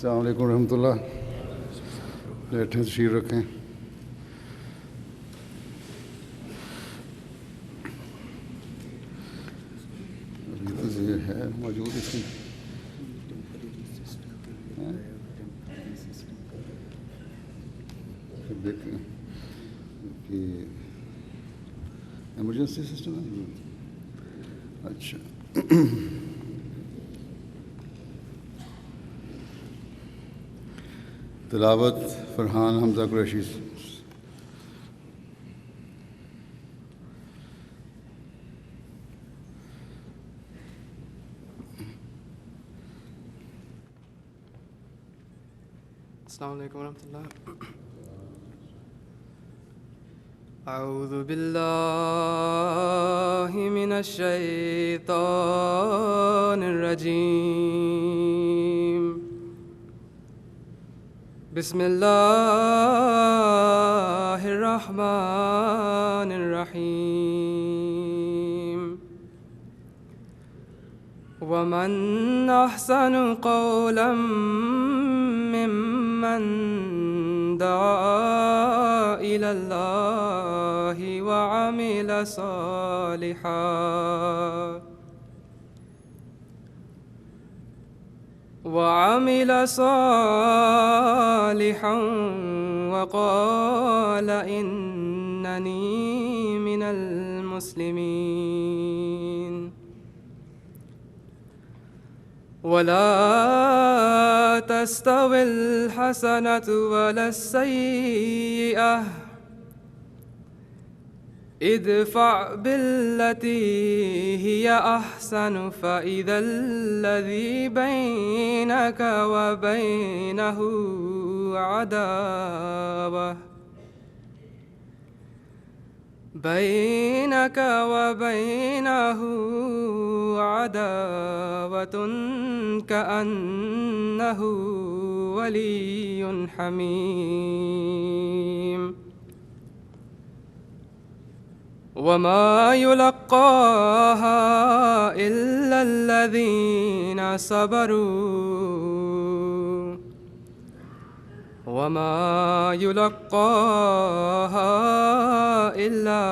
السلام علیکم ورحمۃ اللہ. بیٹھیں تشریف رکھیں. یہ ہے موجود اس میں دیکھیں کہ ایمرجنسی سسٹم ہے. اچھا تلاوت فرحان حمزہ قریشی. السلام علیکم ورحمۃ اللہ. اعوذ باللہ من الشیطان الرجیم. بسم اللہ الرحمن الرحیم. ومن احسن قولا ممن دعا الى اللہ وعمل صالحا وقال اننی من المسلمین. ولا تستوي الحسنة ولا السيئة ادفع بالتي هي أحسن فإذا الذي بينك وبينه عداوة كأنه ولي حميم. وما يلقاها إلا الذين صبروا وما يلقاها إلا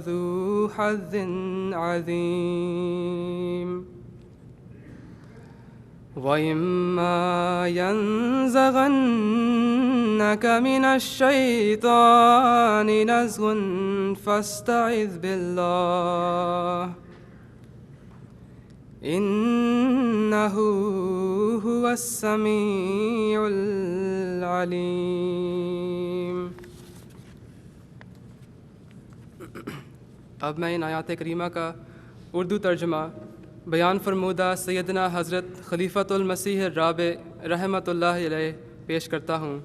ذو حظ عظيم. وإما ينزغنك من الشيطان نزغ فاستعذ بالله إنه هو السميع العليم. اب میں ان آیات کریمہ کا اردو ترجمہ بیان فرمودہ سیدنا حضرت خلیفۃ المسیح الرابع رحمۃ اللہ علیہ پیش کرتا ہوں.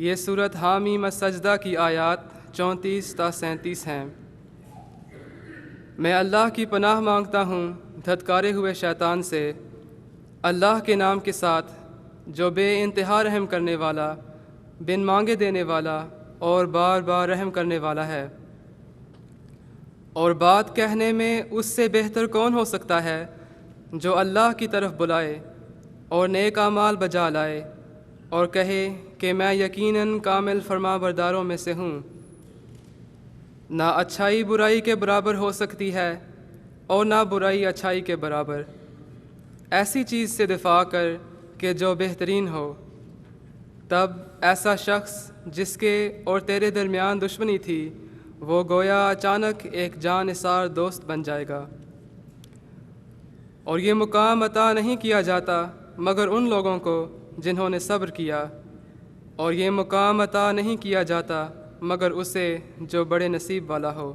یہ سورت حامیم السجدہ کی آیات 34 تا 37 ہیں. میں اللہ کی پناہ مانگتا ہوں دھتکارے ہوئے شیطان سے، اللہ کے نام کے ساتھ جو بے انتہا رحم کرنے والا، بن مانگے دینے والا اور بار بار رحم کرنے والا ہے. اور بات کہنے میں اس سے بہتر کون ہو سکتا ہے جو اللہ کی طرف بلائے اور نیک اعمال بجا لائے اور کہے کہ میں یقیناً کامل فرما برداروں میں سے ہوں. نہ اچھائی برائی کے برابر ہو سکتی ہے اور نہ برائی اچھائی کے برابر. ایسی چیز سے دفاع کر کہ جو بہترین ہو. تب ایسا شخص جس کے اور تیرے درمیان دشمنی تھی وہ گویا اچانک ایک جان نثار دوست بن جائے گا. اور یہ مقام عطا نہیں کیا جاتا مگر ان لوگوں کو جنہوں نے صبر کیا، اور یہ مقام عطا نہیں کیا جاتا مگر اسے جو بڑے نصیب والا ہو.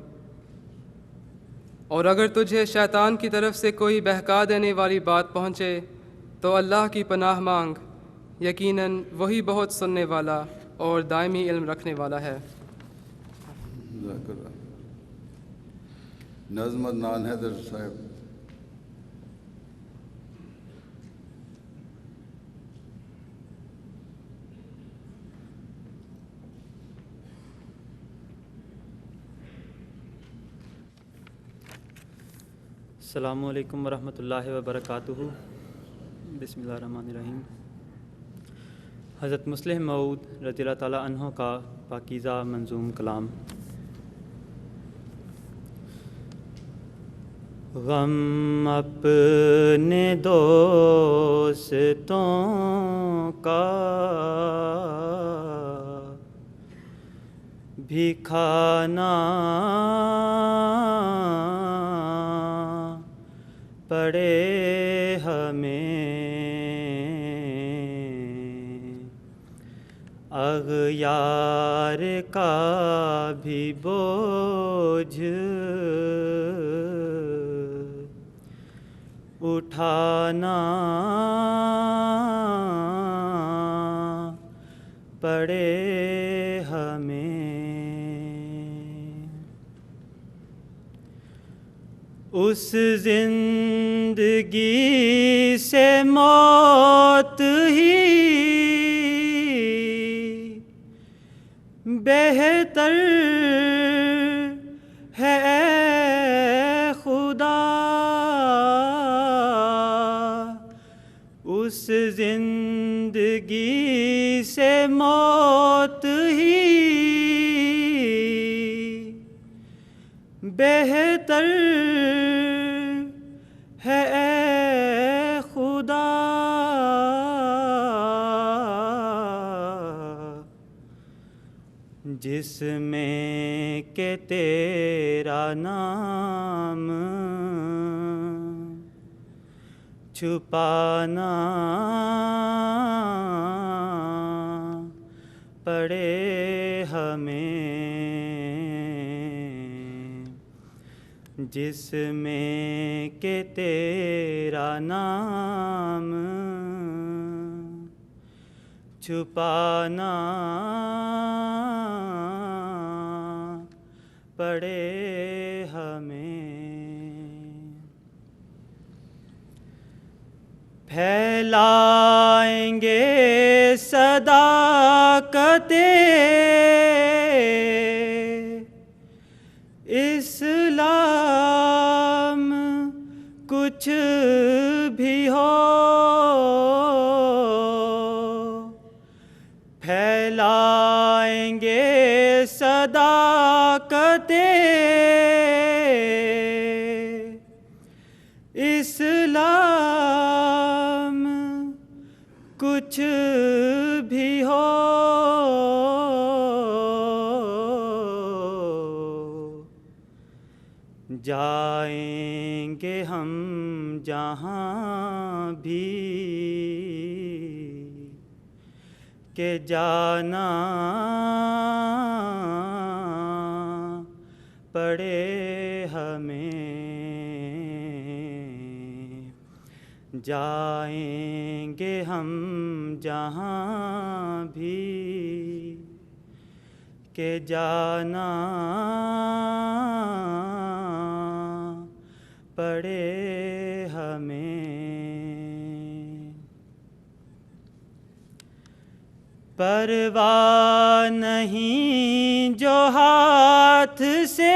اور اگر تجھے شیطان کی طرف سے کوئی بہکا دینے والی بات پہنچے تو اللہ کی پناہ مانگ، یقیناً وہی بہت سننے والا اور دائمی علم رکھنے والا ہے. نظم عدنان حیدر صاحب. السلام علیکم ورحمۃ اللہ وبرکاتہ. بسم اللہ الرحمن الرحیم. حضرت مسلم موعود رضی اللہ تعالیٰ عنہ کا پاکیزہ منظوم کلام۔ غم اپنے دوستوں کا بھی کھانا پڑے ہمیں، اغیار کا بھی بوجھ اٹھانا پڑے ہمیں۔ اس زندگی سے موت ہی بہتر ہے اے خدا، اس زندگی سے موت ہی بہتر ہے اے خدا، جس میں کہ تیرا نام چھپانا پڑے ہمیں، جس میں کہ تیرا نام چھپانا پڑے ہمیں۔ پھیلائیں گے صداقت اسلام کچھ بھی ہو، پھیلائیں گے صداقت اسلام کچھ بھی ہو، جائیں گے ہم جہاں بھی کہ جانا پڑے ہمیں، جائیں گے ہم جہاں بھی کہ جانا پڑے ہمیں۔ پرواہ نہیں جو ہاتھ سے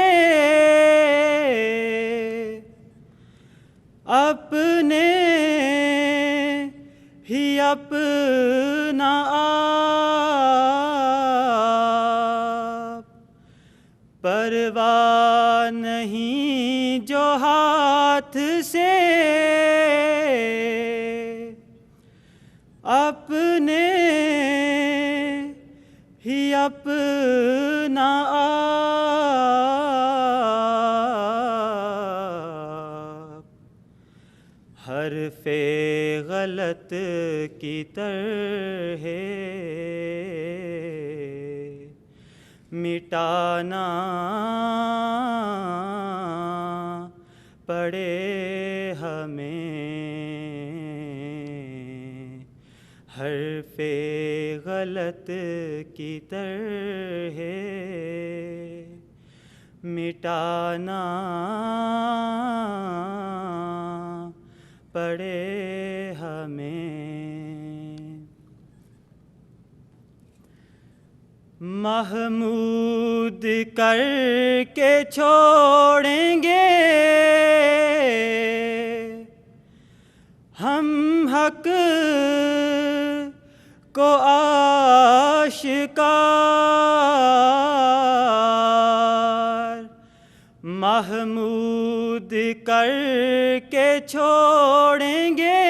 اپنے ہی اپنا آپ، پرواہ نہیں جو ہاتھ سے اپنے ہی اپنا آپ، حرف غلط کی طرح مٹانا پڑے ہمیں، حرف غلط کی طرح مٹانا پڑے ہمیں۔ محمود کر کے چھوڑیں گے ہم حق کو آشکار محمود کر کے چھوڑیں گے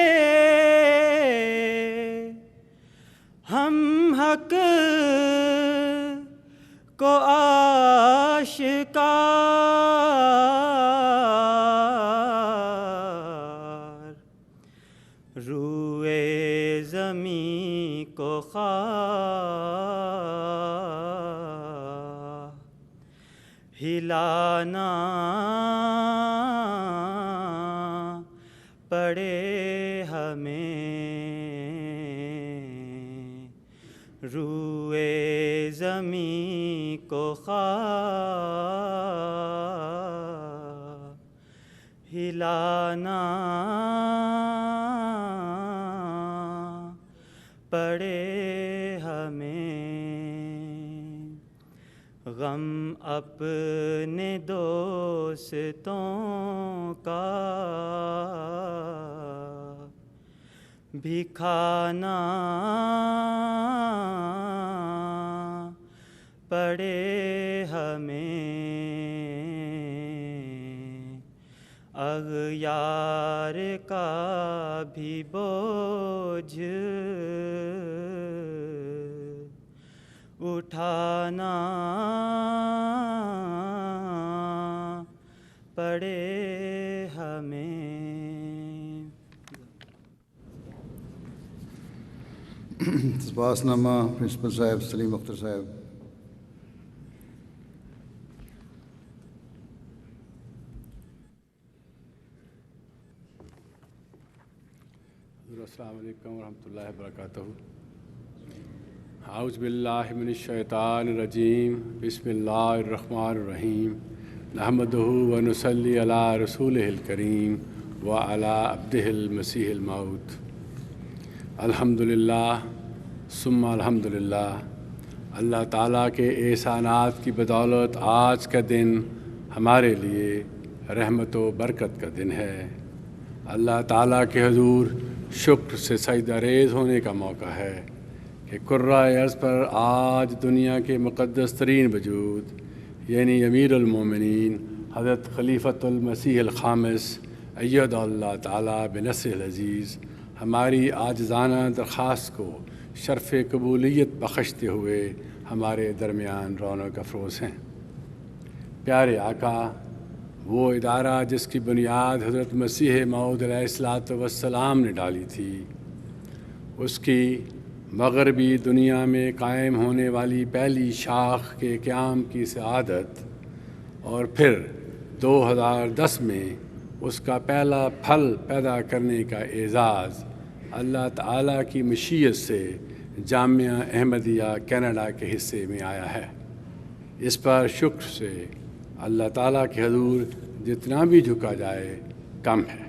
ہم حق کو آشکار روئے زمین کو خواہ ہلانا پڑے ہمیں روئے زمین کو خواہ ہلانا پڑے ہمیں غم اپنے دوستوں کا بھی کھانا پڑے ہمیں اغیار کا بھی بوجھ اٹھانا پڑے ہمیں سپاس نامہ پرنسپل صاحب سلیم اختر صاحب. السلام علیکم ورحمۃ اللہ وبرکاتہ. اعوذ باللہ من الشیطان الرجیم. بسم اللہ الرحمن الرحیم. نحمدہ ونصلی علی رسولہ الکریم وعلی عبدہ المسیح الموعود. الحمدللہ ثم الحمدللہ. اللہ تعالیٰ کے احسانات کی بدولت آج کا دن ہمارے لیے رحمت و برکت کا دن ہے. اللہ تعالیٰ کے حضور شکر سے سجدہ ریز ہونے کا موقع ہے کہ کرۂ ارض پر آج دنیا کے مقدس ترین وجود یعنی امیر المومنین حضرت خلیفۃ المسیح الخامس اید اللہ تعالیٰ بنصرہ العزیز ہماری عاجزانہ درخواست کو شرف قبولیت بخشتے ہوئے ہمارے درمیان رونق افروز ہیں. پیارے آقا، وہ ادارہ جس کی بنیاد حضرت مسیح موعود علیہ الصلاۃ والسلام نے ڈالی تھی، اس کی مغربی دنیا میں قائم ہونے والی پہلی شاخ کے قیام کی سعادت اور پھر 2010 میں اس کا پہلا پھل پیدا کرنے کا اعزاز اللہ تعالیٰ کی مشیت سے جامعہ احمدیہ کینیڈا کے حصے میں آیا ہے. اس پر شکر سے اللہ تعالیٰ کے حضور جتنا بھی جھکا جائے کم ہے.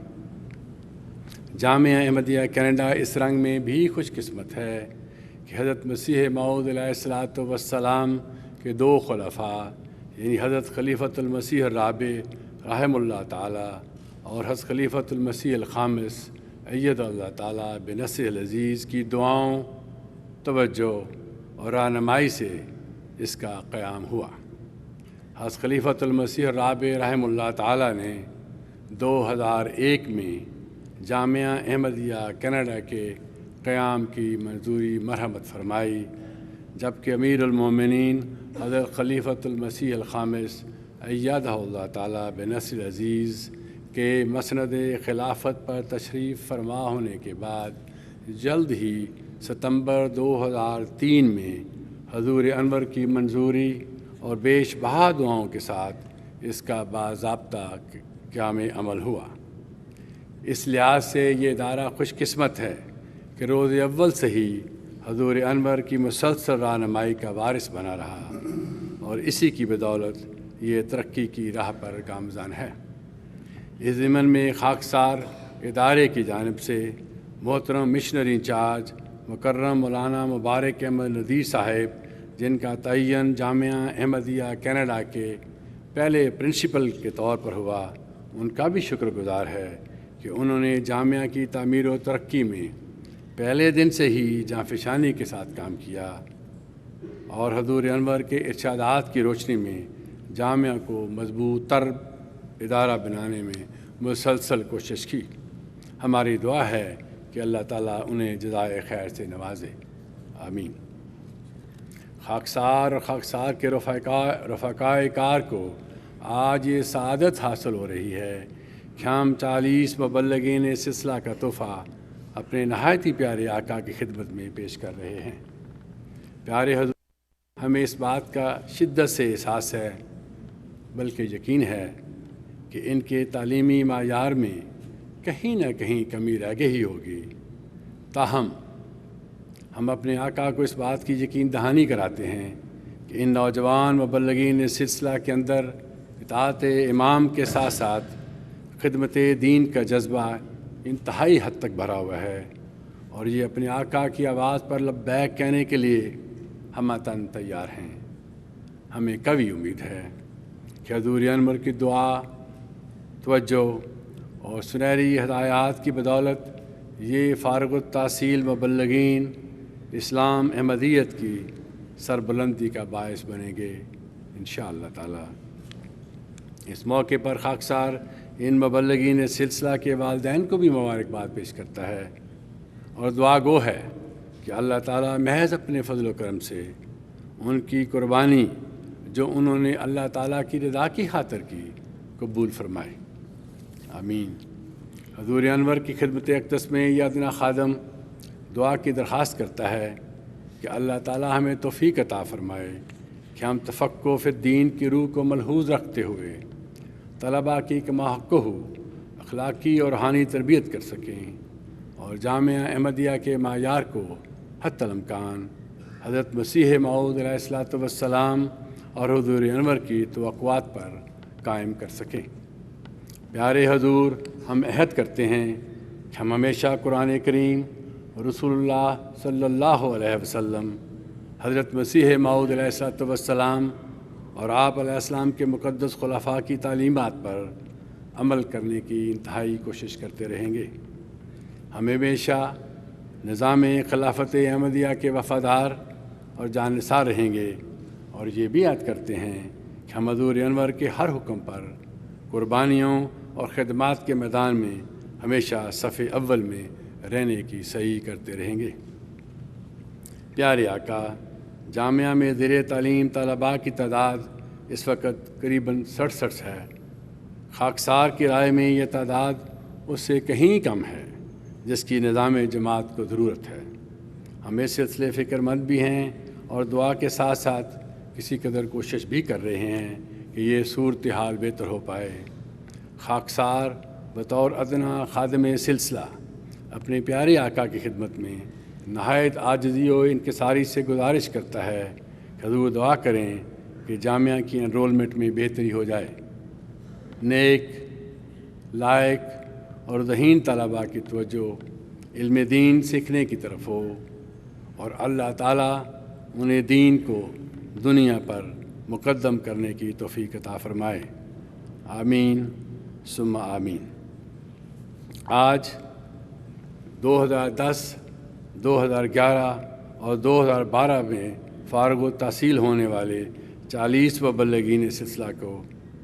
جامعہ احمدیہ کینیڈا اس رنگ میں بھی خوش قسمت ہے کہ حضرت مسیح موعود علیہ الصلاۃ والسلام کے دو خلفاء یعنی حضرت خلیفۃ المسیح الرابع رحم اللہ تعالیٰ اور حضرت خلیفۃ المسیح الخامس اید اللہ تعالیٰ بنصرہ العزیز کی دعاؤں، توجہ اور رہنمائی سے اس کا قیام ہوا. حضرت خلیفۃ المسیح الرابع رحم اللہ تعالیٰ نے 2001 میں جامعہ احمدیہ کینیڈا کے قیام کی منظوری مرحمت فرمائی، جبکہ امیر المومنین حضرت خلیفۃ المسیح الخامس ایدہ اللہ تعالیٰ بنصرہ العزیز کے مسند خلافت پر تشریف فرما ہونے کے بعد جلد ہی ستمبر 2003 میں حضور انور کی منظوری اور بیش بہا دعاؤں کے ساتھ اس کا باضابطہ قیام عمل ہوا. اس لحاظ سے یہ ادارہ خوش قسمت ہے کہ روز اول سے ہی حضور انور کی مسلسل رہنمائی کا وارث بنا رہا اور اسی کی بدولت یہ ترقی کی راہ پر گامزن ہے. اس ضمن میں خاکسار ادارے کی جانب سے محترم مشنری انچارج مکرم مولانا مبارک احمد ندیر صاحب، جن کا تعین جامعہ احمدیہ کینیڈا کے پہلے پرنسپل کے طور پر ہوا، ان کا بھی شکر گزار ہے کہ انہوں نے جامعہ کی تعمیر و ترقی میں پہلے دن سے ہی جانفشانی کے ساتھ کام کیا اور حضور انور کے ارشادات کی روشنی میں جامعہ کو مضبوط تر ادارہ بنانے میں مسلسل کوشش کی۔ ہماری دعا ہے کہ اللہ تعالیٰ انہیں جزائے خیر سے نوازے، آمین۔ خاکسار اور خاکسار کے رفقائے کار کو آج یہ سعادت حاصل ہو رہی ہے کہ ہم 40 مبلغین سلسلہ کا تحفہ اپنے نہایت ہی پیارے آقا کی خدمت میں پیش کر رہے ہیں۔ پیارے حضور، ہمیں اس بات کا شدت سے احساس ہے بلکہ یقین ہے کہ ان کے تعلیمی معیار میں کہیں نہ کہیں کمی رہ گئی ہوگی، تاہم ہم اپنے آقا کو اس بات کی یقین دہانی کراتے ہیں کہ ان نوجوان مبلغین سلسلہ کے اندر اطاعت امام کے ساتھ ساتھ خدمت دین کا جذبہ انتہائی حد تک بھرا ہوا ہے، اور یہ اپنے آقا کی آواز پر لبیک کہنے کے لیے ہمتاً تیار ہیں۔ ہمیں قوی امید ہے کہ حضور انور کی دعا، توجہ اور سنہری ہدایات کی بدولت یہ فارغ التحصیل مبلغین اسلام احمدیت کی سربلندی کا باعث بنیں گے انشاءاللہ تعالی۔ اس موقع پر خاکسار ان مبلغین سلسلہ کے والدین کو بھی مبارکباد پیش کرتا ہے اور دعا گو ہے کہ اللہ تعالیٰ محض اپنے فضل و کرم سے ان کی قربانی جو انہوں نے اللہ تعالیٰ کی رضا کی خاطر کی قبول فرمائے، آمین۔ حضور انور کی خدمت اقدس میں یہ ادنا خادم دعا کی درخواست کرتا ہے کہ اللہ تعالیٰ ہمیں توفیق عطا فرمائے کہ ہم تفقہ فی الدین کی روح کو ملحوظ رکھتے ہوئے طلباء کی کما حق ہو اخلاقی اور روحانی تربیت کر سکیں اور جامعہ احمدیہ کے معیار کو حتی الامکان حضرت مسیح موعود علیہ الصلوۃ والسلام اور حضور انور کی توقعات پر قائم کر سکیں۔ پیارے حضور، ہم عہد کرتے ہیں کہ ہم ہمیشہ قرآن کریم، رسول اللہ صلی اللہ علیہ وسلم، حضرت مسیح موعود علیہ الصلوۃ والسلام اور آپ علیہ السلام کے مقدس خلفاء کی تعلیمات پر عمل کرنے کی انتہائی کوشش کرتے رہیں گے۔ ہم ہمیشہ نظام خلافت احمدیہ کے وفادار اور جانثار رہیں گے، اور یہ بھی یاد کرتے ہیں کہ ہم حضور انور کے ہر حکم پر قربانیوں اور خدمات کے میدان میں ہمیشہ صف اول میں رہنے کی صحیح کرتے رہیں گے۔ پیارے آقا، جامعہ میں زیر تعلیم طلباء کی تعداد اس وقت قریباً 67 ہے۔ خاکسار کی رائے میں یہ تعداد اس سے کہیں کم ہے جس کی نظام جماعت کو ضرورت ہے۔ ہم اس سلسلے فکر مند بھی ہیں اور دعا کے ساتھ ساتھ کسی قدر کوشش بھی کر رہے ہیں کہ یہ صورتحال بہتر ہو پائے۔ خاکسار بطور ادنا خادم سلسلہ اپنے پیارے آقا کی خدمت میں نہایت عاجزی و انکساری سے گزارش کرتا ہے کہ حضور دعا کریں کہ جامعہ کی انرولمنٹ میں بہتری ہو جائے، نیک، لائق اور ذہین طلباء کی توجہ علم دین سیکھنے کی طرف ہو، اور اللہ تعالیٰ انہیں دین کو دنیا پر مقدم کرنے کی توفیق عطا فرمائے، آمین ثم آمین۔ آج 2010، 2011 اور 2012 میں فارغ التحصیل ہونے والے 40 مبلغین سلسلہ کو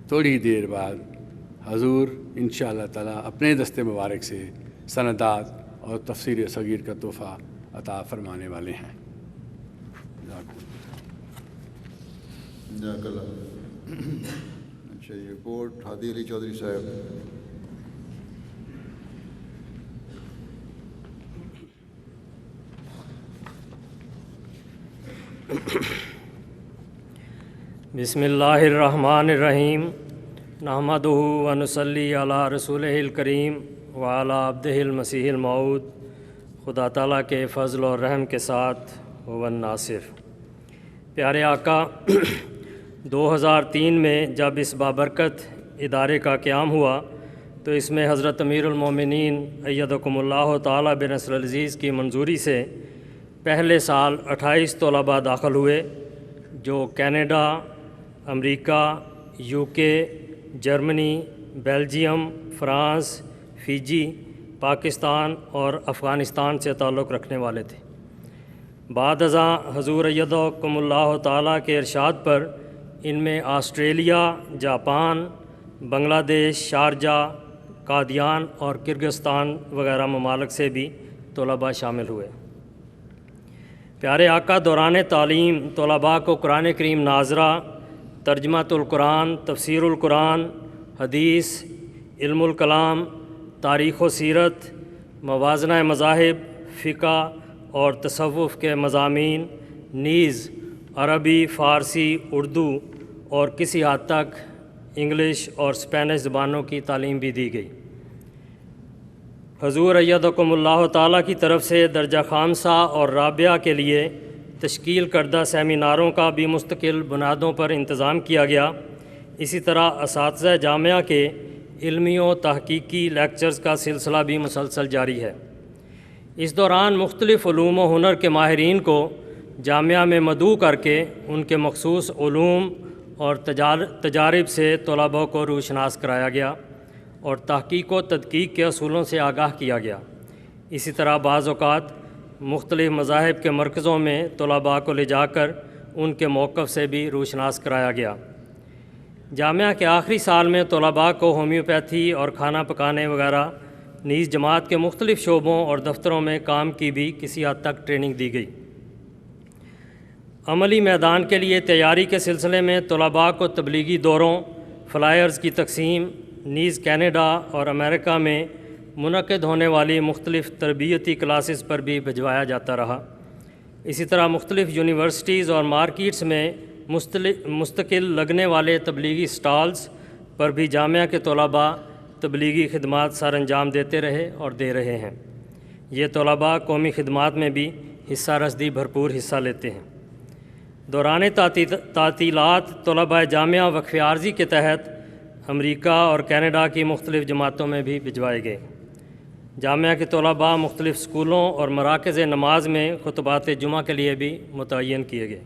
تھوڑی دیر بعد حضور انشاءاللہ تعالیٰ اپنے دست مبارک سے سندات اور تفسیر صغیر کا تحفہ عطا فرمانے والے ہیں۔ جزاک اللہ۔ اچھا، یہ رپورٹ ہادی علی چودھری صاحب۔ بسم اللہ الرحمن الرحیم، نحمدہ و نصلی علی رسولہ الکریم وعلی عبدہ المسیح الموعود۔ خدا تعالیٰ کے فضل اور رحم کے ساتھ هو الناصر۔ پیارے آقا، 2003 میں جب اس بابرکت ادارے کا قیام ہوا تو اس میں حضرت امیر المومنین ایدکم اللہ تعالیٰ بنصر العزیز کی منظوری سے پہلے سال 28 طلباء داخل ہوئے جو کینیڈا، امریکہ، UK، Germany, Belgium, France, Fiji, Pakistan اور افغانستان سے تعلق رکھنے والے تھے۔ بعد ازاں حضور ایدکم اللہ تعالیٰ کے ارشاد پر ان میں آسٹریلیا، جاپان، بنگلہ دیش، شارجہ، قادیان اور کرغزستان وغیرہ ممالک سے بھی طلباء شامل ہوئے۔ پیارے آقا دوران تعلیم طلباء کو قرآن کریم ناظرہ، ترجمۃ القرآن، تفسیر القرآن، حدیث، علم الکلام، تاریخ و سیرت، موازنہ مذاہب، فقہ اور تصوف کے مضامین، نیز عربی، فارسی، اردو اور کسی حد تک انگلش اور اسپینش زبانوں کی تعلیم بھی دی گئی۔ حضور ایدکم اللہ تعالیٰ کی طرف سے درجہ خامسہ اور رابعہ کے لیے تشکیل کردہ سیمیناروں کا بھی مستقل بنیادوں پر انتظام کیا گیا۔ اسی طرح اساتذہ جامعہ کے علمی و تحقیقی لیکچرز کا سلسلہ بھی مسلسل جاری ہے۔ اس دوران مختلف علوم و ہنر کے ماہرین کو جامعہ میں مدعو کر کے ان کے مخصوص علوم اور تجارب سے طلباء کو روشناس کرایا گیا اور تحقیق و تدقیق کے اصولوں سے آگاہ کیا گیا۔ اسی طرح بعض اوقات مختلف مذاہب کے مرکزوں میں طلباء کو لے جا کر ان کے موقف سے بھی روشناس کرایا گیا۔ جامعہ کے آخری سال میں طلباء کو ہومیوپیتھی اور کھانا پکانے وغیرہ نیز جماعت کے مختلف شعبوں اور دفتروں میں کام کی بھی کسی حد تک ٹریننگ دی گئی۔ عملی میدان کے لیے تیاری کے سلسلے میں طلباء کو تبلیغی دوروں، فلائرز کی تقسیم، نیز کینیڈا اور امریکہ میں منعقد ہونے والی مختلف تربیتی کلاسز پر بھی بھجوایا جاتا رہا۔ اسی طرح مختلف یونیورسٹیز اور مارکیٹس میں مستقل لگنے والے تبلیغی سٹالز پر بھی جامعہ کے طلباء تبلیغی خدمات سر انجام دیتے رہے اور دے رہے ہیں۔ یہ طلباء قومی خدمات میں بھی حصہ رسدی بھرپور حصہ لیتے ہیں۔ دوران تعطیلات طلباء جامعہ وقف عارضی کے تحت امریکہ اور کینیڈا کی مختلف جماعتوں میں بھی بھجوائے گئے۔ جامعہ کے طلباء مختلف اسکولوں اور مراکز نماز میں خطبات جمعہ کے لیے بھی متعین کیے گئے۔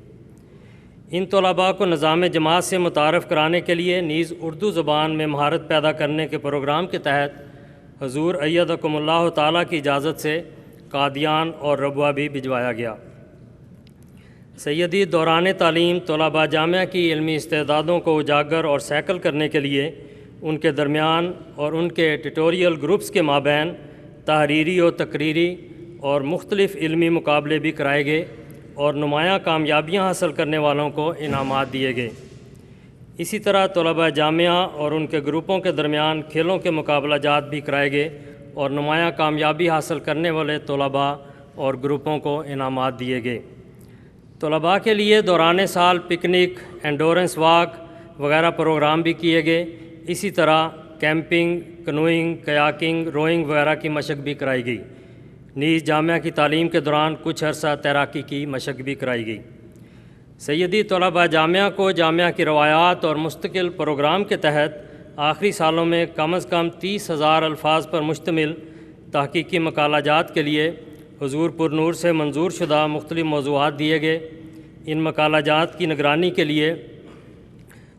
ان طلباء کو نظام جماعت سے متعارف کرانے کے لیے نیز اردو زبان میں مہارت پیدا کرنے کے پروگرام کے تحت حضور ایدکم اللہ تعالیٰ کی اجازت سے قادیان اور ربوہ بھی بھجوایا گیا۔ سیدی دوران تعلیم طلباء جامعہ کی علمی استعدادوں کو اجاگر اور سیکل کرنے کے لیے ان کے درمیان اور ان کے ٹیٹوریل گروپس کے مابین تحریری و تقریری اور مختلف علمی مقابلے بھی کرائے گئے اور نمایاں کامیابیاں حاصل کرنے والوں کو انعامات دیے گئے۔ اسی طرح طلباء جامعہ اور ان کے گروپوں کے درمیان کھیلوں کے مقابلہ جات بھی کرائے گئے اور نمایاں کامیابی حاصل کرنے والے طلباء اور گروپوں کو انعامات دیے گئے۔ طلباء کے لیے دوران سال پکنک، انڈورنس واک وغیرہ پروگرام بھی کیے گئے۔ اسی طرح کیمپنگ، کنوئنگ، کیاکنگ، روئنگ وغیرہ کی مشق بھی کرائی گئی۔ نیز جامعہ کی تعلیم کے دوران کچھ عرصہ تیراکی کی مشق بھی کرائی گئی۔ سیدی طلباء جامعہ کو جامعہ کی روایات اور مستقل پروگرام کے تحت آخری سالوں میں کم از کم 30,000 الفاظ پر مشتمل تحقیقی مقالہ جات کے لیے حضور پر نور سے منظور شدہ مختلف موضوعات دیے گئے۔ ان مقالہ جات کی نگرانی کے لیے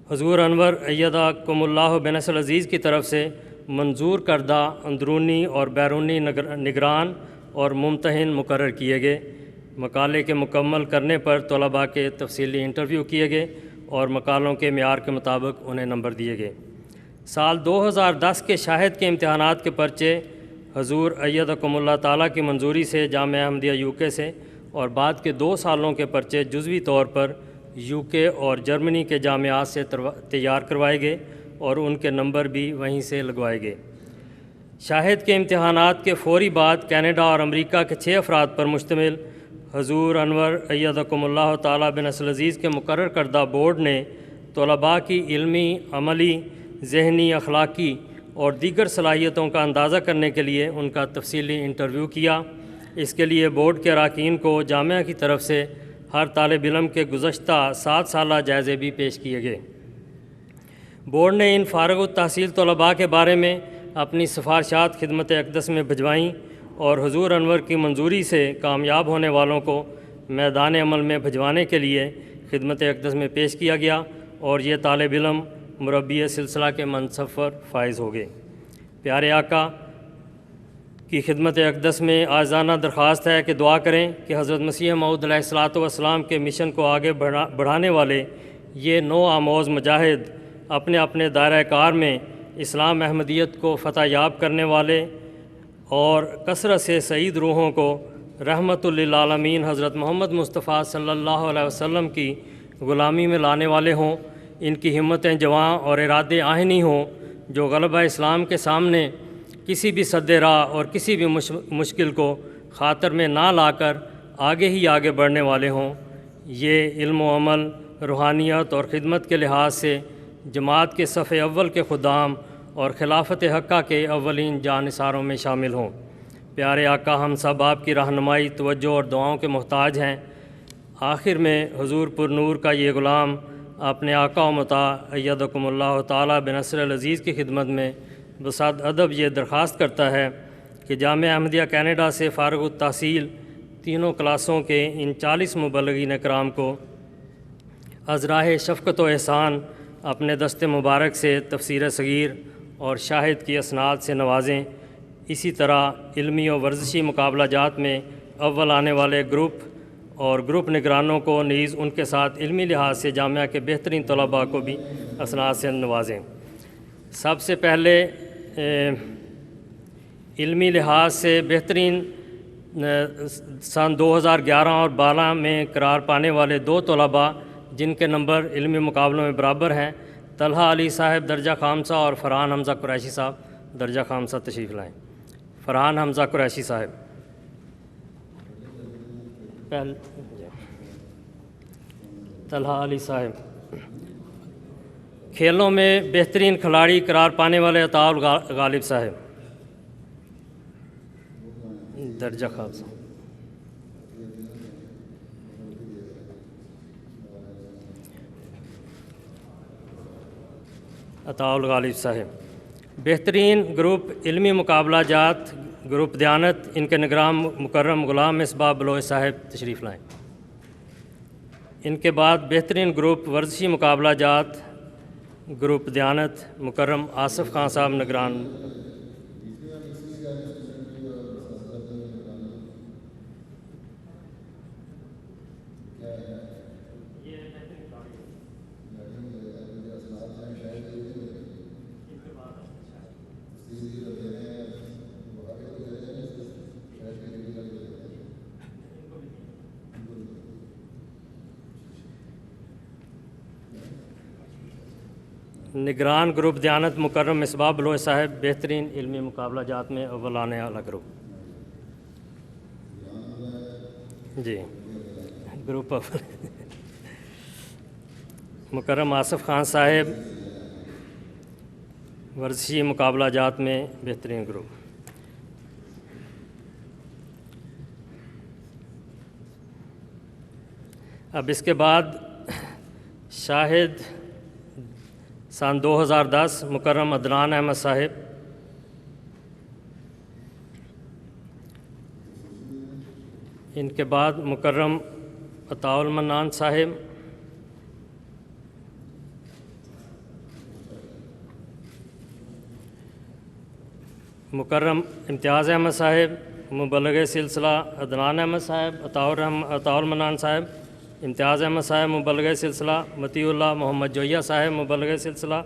حضور انور ایدکم اللہ بنصر العزیز کی طرف سے منظور کردہ اندرونی اور بیرونی نگران اور ممتحن مقرر کیے گئے۔ مقالے کے مکمل کرنے پر طلباء کے تفصیلی انٹرویو کیے گئے اور مقالوں کے معیار کے مطابق انہیں نمبر دیے گئے۔ سال 2010 کے شاہد کے امتحانات کے پرچے حضور ایدکم اللہ تعالیٰ کی منظوری سے جامعہ احمدیہ UK سے اور بعد کے 2 سالوں کے پرچے جزوی طور پر UK اور جرمنی کے جامعات سے تیار کروائے گئے اور ان کے نمبر بھی وہیں سے لگوائے گئے۔ شاہد کے امتحانات کے فوری بعد کینیڈا اور امریکہ کے 6 افراد پر مشتمل حضور انور ایدکم اللہ تعالیٰ بنصر العزیز کے مقرر کردہ بورڈ نے طلباء کی علمی، عملی، ذہنی، اخلاقی اور دیگر صلاحیتوں کا اندازہ کرنے کے لیے ان کا تفصیلی انٹرویو کیا۔ اس کے لیے بورڈ کے اراکین کو جامعہ کی طرف سے ہر طالب علم کے گزشتہ 7 سالہ جائزے بھی پیش کیے گئے۔ بورڈ نے ان فارغ التحصیل طلباء کے بارے میں اپنی سفارشات خدمت اقدس میں بھجوائیں اور حضور انور کی منظوری سے کامیاب ہونے والوں کو میدان عمل میں بھجوانے کے لیے خدمت اقدس میں پیش کیا گیا اور یہ طالب علم مربی سلسلہ کے منصب پر فائز ہو گئے۔ پیارے آقا کی خدمت اقدس میں آجزانہ درخواست ہے کہ دعا کریں کہ حضرت مسیح موعود علیہ الصلاۃ والسلام کے مشن کو آگے بڑھانے والے یہ نو آموز مجاہد اپنے اپنے دائرہ کار میں اسلام احمدیت کو فتح یاب کرنے والے اور کثرت سے سعید روحوں کو رحمت للعالمین حضرت محمد مصطفیٰ صلی اللہ علیہ وسلم کی غلامی میں لانے والے ہوں، ان کی ہمتیں جواں اور ارادے آہنی ہوں، جو غلبہ اسلام کے سامنے کسی بھی سد راہ اور کسی بھی مشکل کو خاطر میں نہ لا کر آگے ہی آگے بڑھنے والے ہوں۔ یہ علم و عمل، روحانیت اور خدمت کے لحاظ سے جماعت کے صف اول کے خدام اور خلافت حقہ کے اولین جانثاروں میں شامل ہوں۔ پیارے آقا، ہم سب آپ کی رہنمائی، توجہ اور دعاؤں کے محتاج ہیں۔ آخر میں حضور پر نور کا یہ غلام اپنے آقا و مطاع ایدکم اللہ تعالیٰ بنصر العزیز کی خدمت میں بسعت ادب یہ درخواست کرتا ہے کہ جامعہ احمدیہ کینیڈا سے فارغ التحصیل تینوں کلاسوں کے ان 40 مبلغین کرام کو از راہ شفقت و احسان اپنے دست مبارک سے تفسیر صغیر اور شاہد کی اسناد سے نوازیں۔ اسی طرح علمی و ورزشی مقابلہ جات میں اول آنے والے گروپ اور گروپ نگرانوں کو نیز ان کے ساتھ علمی لحاظ سے جامعہ کے بہترین طلباء کو بھی اسناد سے نوازیں۔ سب سے پہلے علمی لحاظ سے بہترین سن 2011 اور 12 میں قرار پانے والے دو طلباء جن کے نمبر علمی مقابلوں میں برابر ہیں، طلحہ علی صاحب درجہ خامسہ اور فرحان حمزہ قریشی صاحب درجہ خامسہ تشریف لائیں۔ فرحان حمزہ قریشی صاحب طلحہ علی صاحب۔ کھیلوں میں بہترین کھلاڑی قرار پانے والے عطاء غالب صاحب درجہ خامسہ۔ عطاء الغالب صاحب۔ بہترین گروپ علمی مقابلہ جات گروپ دیانت، ان کے نگران مکرم غلام مصباح بلوچ صاحب تشریف لائیں۔ ان کے بعد بہترین گروپ ورزشی مقابلہ جات گروپ دیانت مکرم آصف خان صاحب نگران۔ نگران گروپ دیانت مکرم مصباح بلوچ صاحب بہترین علمی مقابلہ جات میں اول آنے والا گروپ۔ جی گروپ اول مکرم آصف خان صاحب ورزشی مقابلہ جات میں بہترین گروپ۔ اب اس کے بعد شاہد سن 2010 مکرم عدنان احمد صاحب۔ ان کے بعد مکرم عطاء المنان صاحب۔ مکرم امتیاز احمد صاحب مبلغ سلسلہ عدنان احمد صاحب، عطاء المنان صاحب، امتیاز احمد صاحب مبلغ سلسلہ، مطیع اللہ محمد جویہ صاحب مبلغ سلسلہ،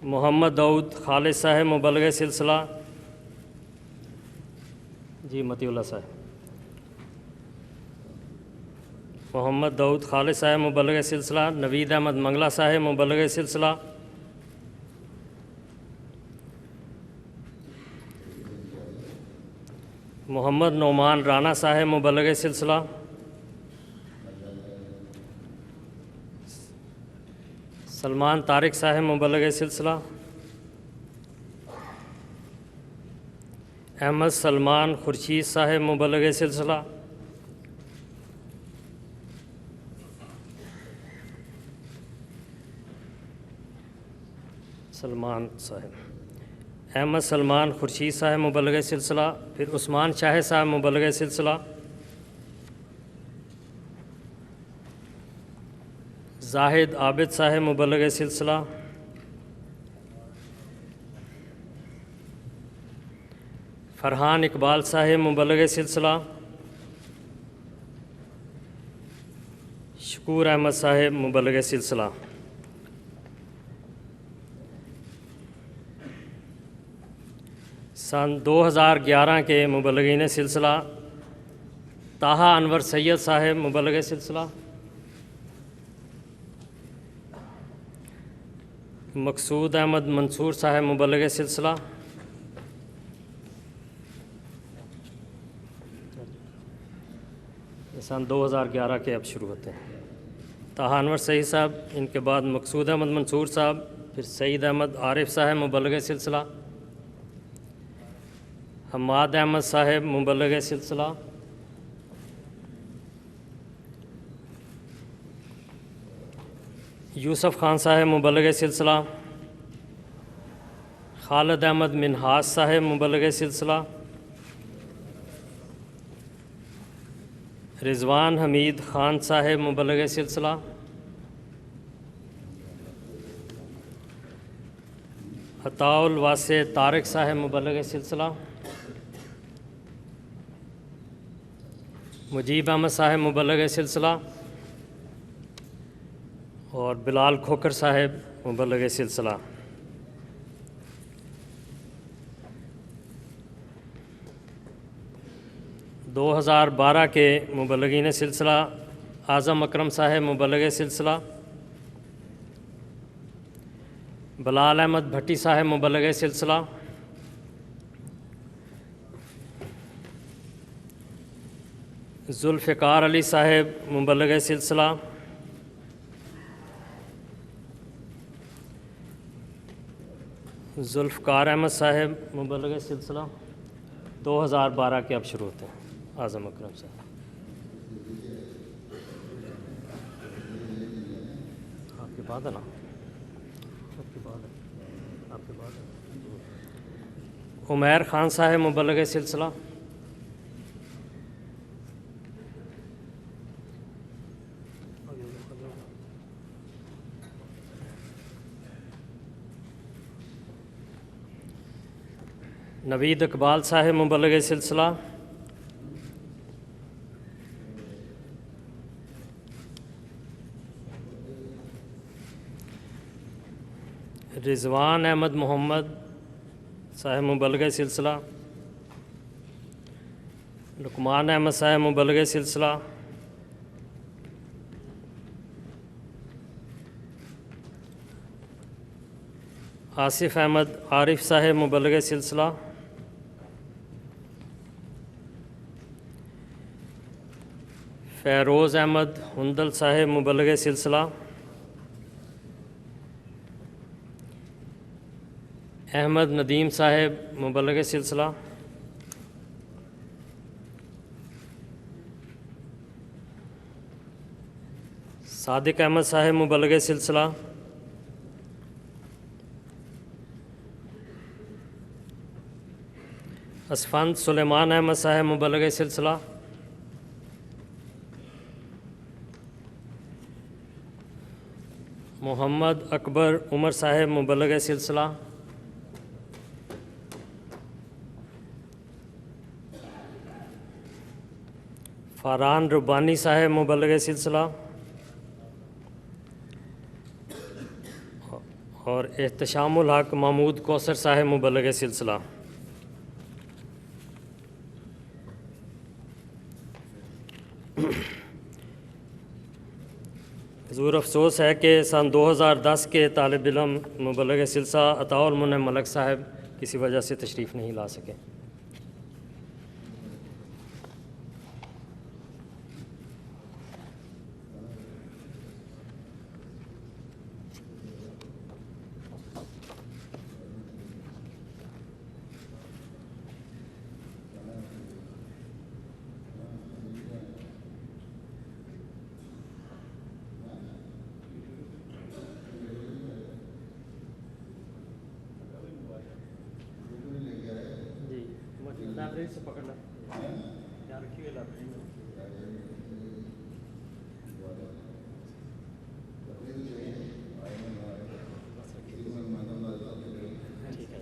محمد داؤد خالد صاحب مبلغ سلسلہ۔ جی مطیع اللہ صاحب۔ محمد داؤد خالد صاحب مبلغ سلسلہ، نوید احمد منگلہ صاحب مبلغ سلسلہ، محمد نعمان رانا صاحب مبلغ سلسلہ، سلمان طارق صاحب مبلغ سلسلہ، احمد سلمان خورشید صاحب مبلغ سلسلہ، سلمان صاحب، احمد سلمان خورشید صاحب مبلغ سلسلہ، پھر عثمان شاہ صاحب مبلغ سلسلہ، زاہد عابد صاحب مبلغ سلسلہ، فرحان اقبال صاحب مبلغ سلسلہ، شکور احمد صاحب مبلغ سلسلہ۔ سن 2011 کے مبلغین سلسلہ طاہا انور سید صاحب مبلغ سلسلہ، مقصود احمد منصور صاحب مبلغ سلسلہ، سن 2011 کے اب شروع ہوتے ہیں۔ طاہا انور سید صاحب، ان کے بعد مقصود احمد منصور صاحب، پھر سعید احمد عارف صاحب مبلغ سلسلہ، حماد احمد صاحب مبلغ سلسلہ، یوسف خان صاحب مبلغ سلسلہ، خالد احمد منہاس صاحب مبلغ سلسلہ، رضوان حمید خان صاحب مبلغ سلسلہ، عطاء الواسع طارق صاحب مبلغ سلسلہ، مجیب احمد صاحب مبلغ سلسلہ، اور بلال کھوکر صاحب مبلغ سلسلہ۔ دو 2012 کے مبلغین سلسلہ اعظم اکرم صاحب مبلغ سلسلہ، بلال احمد بھٹی صاحب مبلغ سلسلہ، ذوالفقار علی صاحب مبلغ سلسلہ، ذوالفقار احمد صاحب مبلغ سلسلہ۔ 2012 کے اب شروع ہوتے ہیں۔ اعظم اکرم صاحب، آپ کے بعد ہے نا؟ آپ کے بعد ہے، آپ کے بعد ہے۔ عمیر خان صاحب مبلغ سلسلہ، نوید اقبال صاحب مبلغ سلسلہ، رضوان احمد محمد صاحب مبلغ سلسلہ، لقمان احمد صاحب مبلغ سلسلہ، آصف احمد عارف صاحب مبلغ سلسلہ، فیروز احمد ہندل صاحب مبلغ سلسلہ، احمد ندیم صاحب مبلغ سلسلہ، صادق احمد صاحب مبلغ سلسلہ، اسفند سلیمان احمد صاحب مبلغ سلسلہ، محمد اکبر عمر صاحب مبلغ سلسلہ، فاران ربانی صاحب مبلغ سلسلہ، اور احتشام الحق محمود کوثر صاحب مبلغ سلسلہ۔ حضور افسوس ہے کہ سن 2010 کے طالب علم مبلغ سلسلہ عطاء المنعم ملک صاحب کسی وجہ سے تشریف نہیں لا سکے۔ لائبریری سے پکڑ لیں، یہاں رکھیے لائبریری میں۔ ٹھیک ہے۔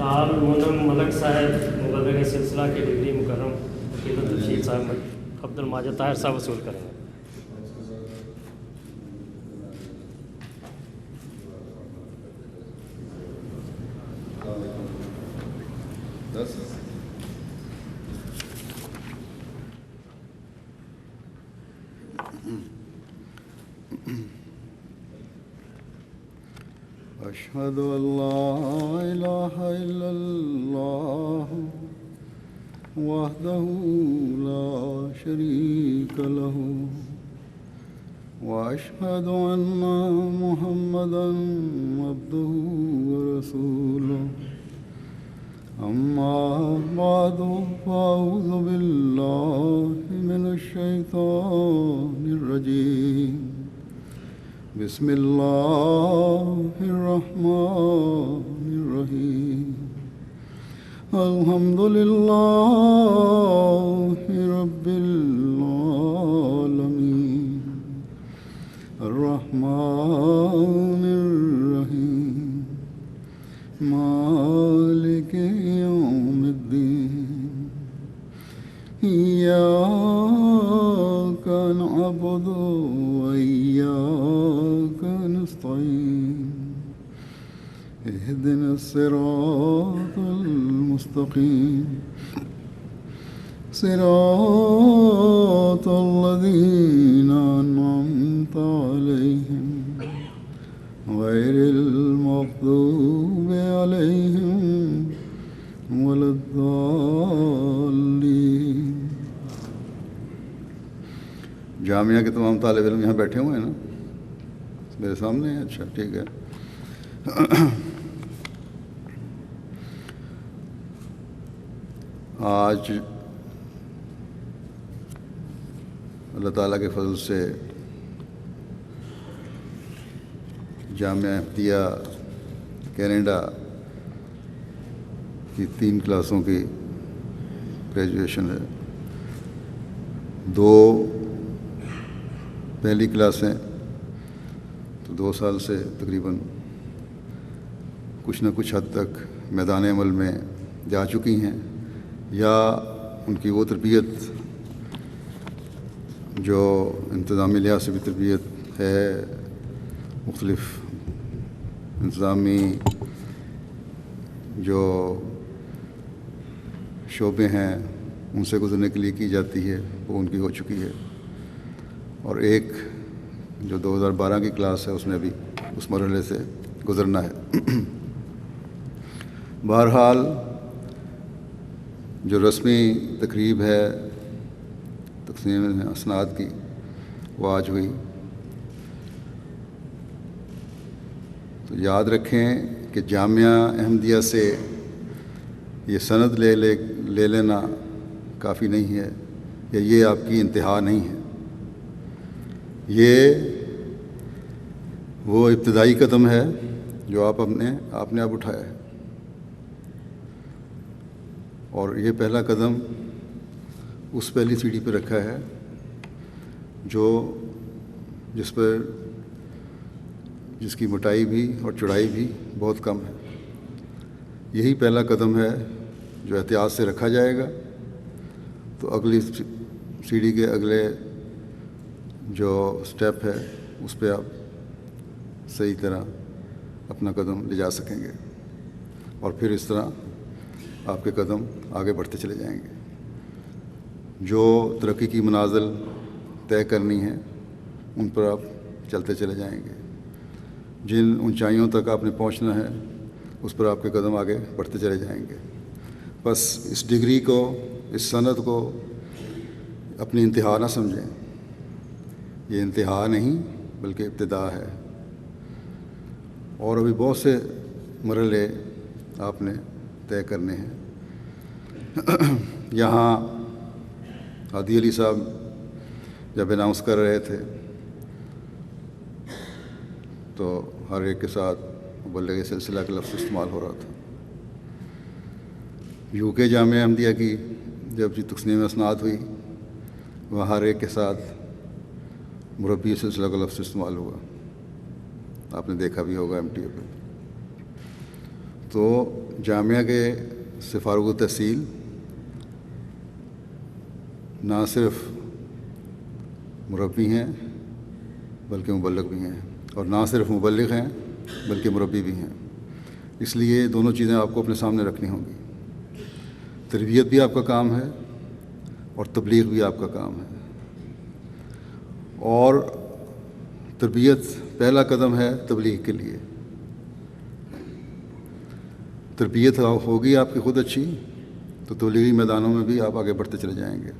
فعال منم ملک صاحب مبلغ سلسلہ کے ڈگری مکرم وکیل التفصیل صاحب عبد الماجد طاہر صاحب وصول کریں گے۔ أشهد أن لا إله إلا الله وحده لا شريك له وأشهد أن محمدا عبده ورسوله أما بعد فأعوذ بالله من الشيطان الرجيم بسم الله الرحمن الرحيم الحمد لله رب العالمين الرحمن الرحيم مالك يوم الدين إياك نعبد وإياك نستعين اهدنا الصراط المستقيم صراط الذين أنعمت عليهم غير المغضوب عليهم ولا الضالين۔ جامعہ کے تمام طالب علم یہاں بیٹھے ہوئے ہیں نا؟ میرے سامنے ہیں؟ اچھا ٹھیک ہے۔ آج اللہ تعالیٰ کے فضل سے جامعہ احمدیہ کینیڈا کی 3 کلاسوں کی گریجویشن ہے۔ 2 پہلی کلاسیں تو 2 سال سے تقریباً کچھ نہ کچھ حد تک میدان عمل میں جا چکی ہیں، یا ان کی وہ تربیت جو انتظامی لحاظ سے بھی تربیت ہے، مختلف انتظامی جو شعبے ہیں ان سے گزرنے کے لیے کی جاتی ہے، وہ ان کی ہو چکی ہے، اور ایک جو 2012 کی کلاس ہے اس میں بھی اس مرحلے سے گزرنا ہے۔ بہرحال جو رسمی تقریب ہے تقسیم اسناد کی وہ آج ہوئی، تو یاد رکھیں کہ جامعہ احمدیہ سے یہ سند لے لینا کافی نہیں ہے، یا یہ آپ کی انتہا نہیں ہے۔ یہ وہ ابتدائی قدم ہے جو آپ نے اب اٹھایا ہے، اور یہ پہلا قدم اس پہلی سیڑھی پہ رکھا ہے جس کی موٹائی بھی اور چوڑائی بھی بہت کم ہے۔ یہی پہلا قدم ہے جو احتیاط سے رکھا جائے گا، تو اگلی سیڑھی کے اگلے جو سٹیپ ہے اس پہ آپ صحیح طرح اپنا قدم لے جا سکیں گے، اور پھر اس طرح آپ کے قدم آگے بڑھتے چلے جائیں گے۔ جو ترقی کی منازل طے کرنی ہے ان پر آپ چلتے چلے جائیں گے، جن اونچائیوں تک آپ نے پہنچنا ہے اس پر آپ کے قدم آگے بڑھتے چلے جائیں گے۔ بس اس ڈگری کو، اس سند کو اپنی انتہا نہ سمجھیں، یہ انتہا نہیں بلکہ ابتدا ہے، اور ابھی بہت سے مرحلے آپ نے طے کرنے ہیں۔ یہاں ہادی علی صاحب جب اناؤنس کر رہے تھے تو ہر ایک کے ساتھ مبلغ سلسلہ کا لفظ استعمال ہو رہا تھا۔ UK جامعہ احمدیہ کی جب تقسیم اسناد ہوئی وہاں ہر ایک کے ساتھ مربی سلسلہ کا لفظ استعمال ہوا، آپ نے دیکھا بھی ہوگا MTA پہ۔ تو جامعہ کے سے فارغ التحصیل نہ صرف مربی ہیں بلکہ مبلغ بھی ہیں، اور نہ صرف مبلغ ہیں بلکہ مربی بھی ہیں۔ اس لیے دونوں چیزیں آپ کو اپنے سامنے رکھنی ہوں گی۔ تربیت بھی آپ کا کام ہے اور تبلیغ بھی آپ کا کام ہے، اور تربیت پہلا قدم ہے تبلیغ کے لیے۔ تربیت ہوگی آپ کی خود اچھی تو تبلیغی میدانوں میں بھی آپ آگے بڑھتے چلے جائیں گے۔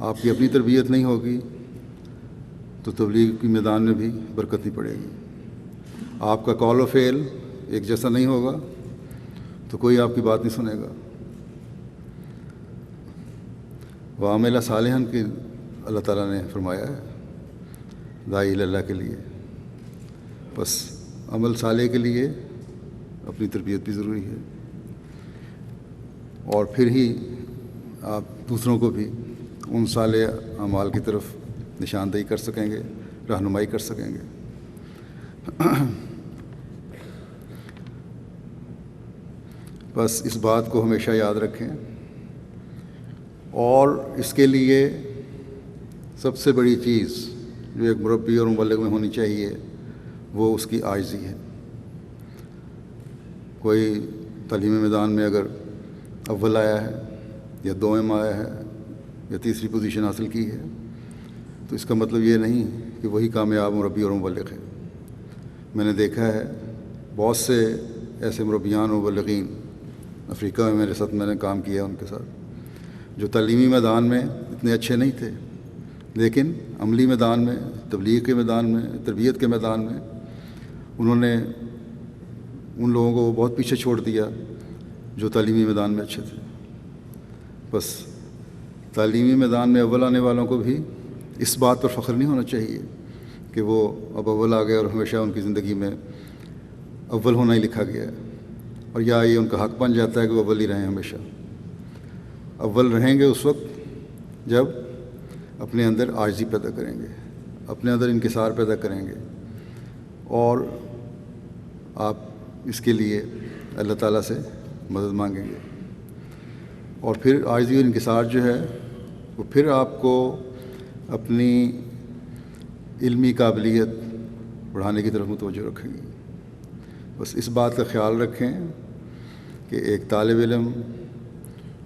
آپ کی اپنی تربیت نہیں ہوگی تو تبلیغ کی میدان میں بھی برکت نہیں پڑے گی۔ آپ کا قول و فعل ایک جیسا نہیں ہوگا تو کوئی آپ کی بات نہیں سنے گا۔ وعمل صالحا کی اللہ تعالیٰ نے فرمایا ہے داعی اللہ کے لیے، بس عمل صالح کے لیے اپنی تربیت بھی ضروری ہے، اور پھر ہی آپ دوسروں کو بھی ان صالح اعمال کی طرف نشاندہی کر سکیں گے، رہنمائی کر سکیں گے۔ بس اس بات کو ہمیشہ یاد رکھیں، اور اس کے لیے سب سے بڑی چیز جو ایک مربی اور مبلغ میں ہونی چاہیے وہ اس کی عاجزی ہے۔ کوئی تعلیمی میدان میں اگر اول آیا ہے یا دوم آیا ہے یا تیسری پوزیشن حاصل کی ہے تو اس کا مطلب یہ نہیں کہ وہی کامیاب مربی اور مبلغ ہے۔ میں نے دیکھا ہے بہت سے ایسے مربیان و مبلغین افریقہ میں میرے ساتھ میں نے کام کیا ان کے ساتھ، جو تعلیمی میدان میں اتنے اچھے نہیں تھے، لیکن عملی میدان میں، تبلیغ کے میدان میں، تربیت کے میدان میں انہوں نے ان لوگوں کو بہت پیچھے چھوڑ دیا جو تعلیمی میدان میں اچھے تھے۔ بس تعلیمی میدان میں اول آنے والوں کو بھی اس بات پر فخر نہیں ہونا چاہیے کہ وہ اب اول آ گئے اور ہمیشہ ان کی زندگی میں اول ہونا ہی لکھا گیا ہے، اور یا یہ ان کا حق بن جاتا ہے کہ وہ اول ہی رہیں ہمیشہ۔ اول رہیں گے اس وقت جب اپنے اندر عاجزی پیدا کریں گے، اپنے اندر انکسار پیدا کریں گے، اور آپ اس کے لیے اللہ تعالیٰ سے مدد مانگیں گے، اور پھر عاجزی اور انکسار جو ہے وہ پھر آپ کو اپنی علمی قابلیت بڑھانے کی طرف متوجہ رکھیں گی۔ بس اس بات کا خیال رکھیں کہ ایک طالب علم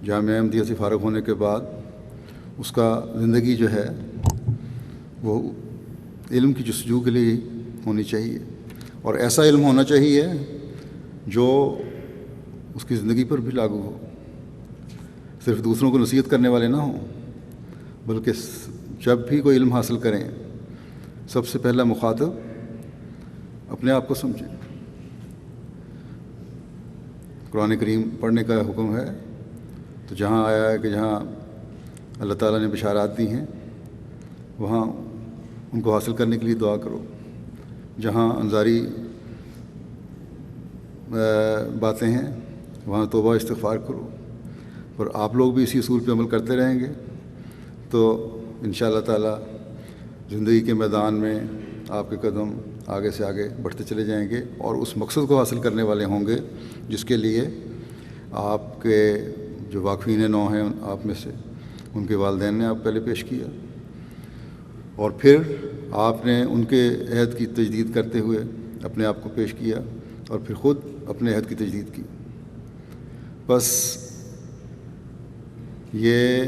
جامعہ احمدیہ سے فارغ ہونے کے بعد اس کا زندگی جو ہے وہ علم کی جستجو کے لیے ہونی چاہیے، اور ایسا علم ہونا چاہیے جو اس کی زندگی پر بھی لاگو ہو، صرف دوسروں کو نصیحت کرنے والے نہ ہوں، بلکہ جب بھی کوئی علم حاصل کریں سب سے پہلا مخاطب اپنے آپ کو سمجھیں۔ قرآن کریم پڑھنے کا حکم ہے تو جہاں آیا ہے کہ جہاں اللہ تعالیٰ نے بشارات دی ہیں وہاں ان کو حاصل کرنے کے لیے دعا کرو، جہاں انظاری باتیں ہیں وہاں توبہ استغفار کرو، اور آپ لوگ بھی اسی اصول پہ عمل کرتے رہیں گے تو انشاءاللہ تعالیٰ زندگی کے میدان میں آپ کے قدم آگے سے آگے بڑھتے چلے جائیں گے، اور اس مقصد کو حاصل کرنے والے ہوں گے جس کے لیے آپ کے جو واقفین نو ہیں آپ میں سے ان کے والدین نے آپ پہلے پیش کیا، اور پھر آپ نے ان کے عہد کی تجدید کرتے ہوئے اپنے آپ کو پیش کیا، اور پھر خود اپنے عہد کی تجدید کی۔ بس یہ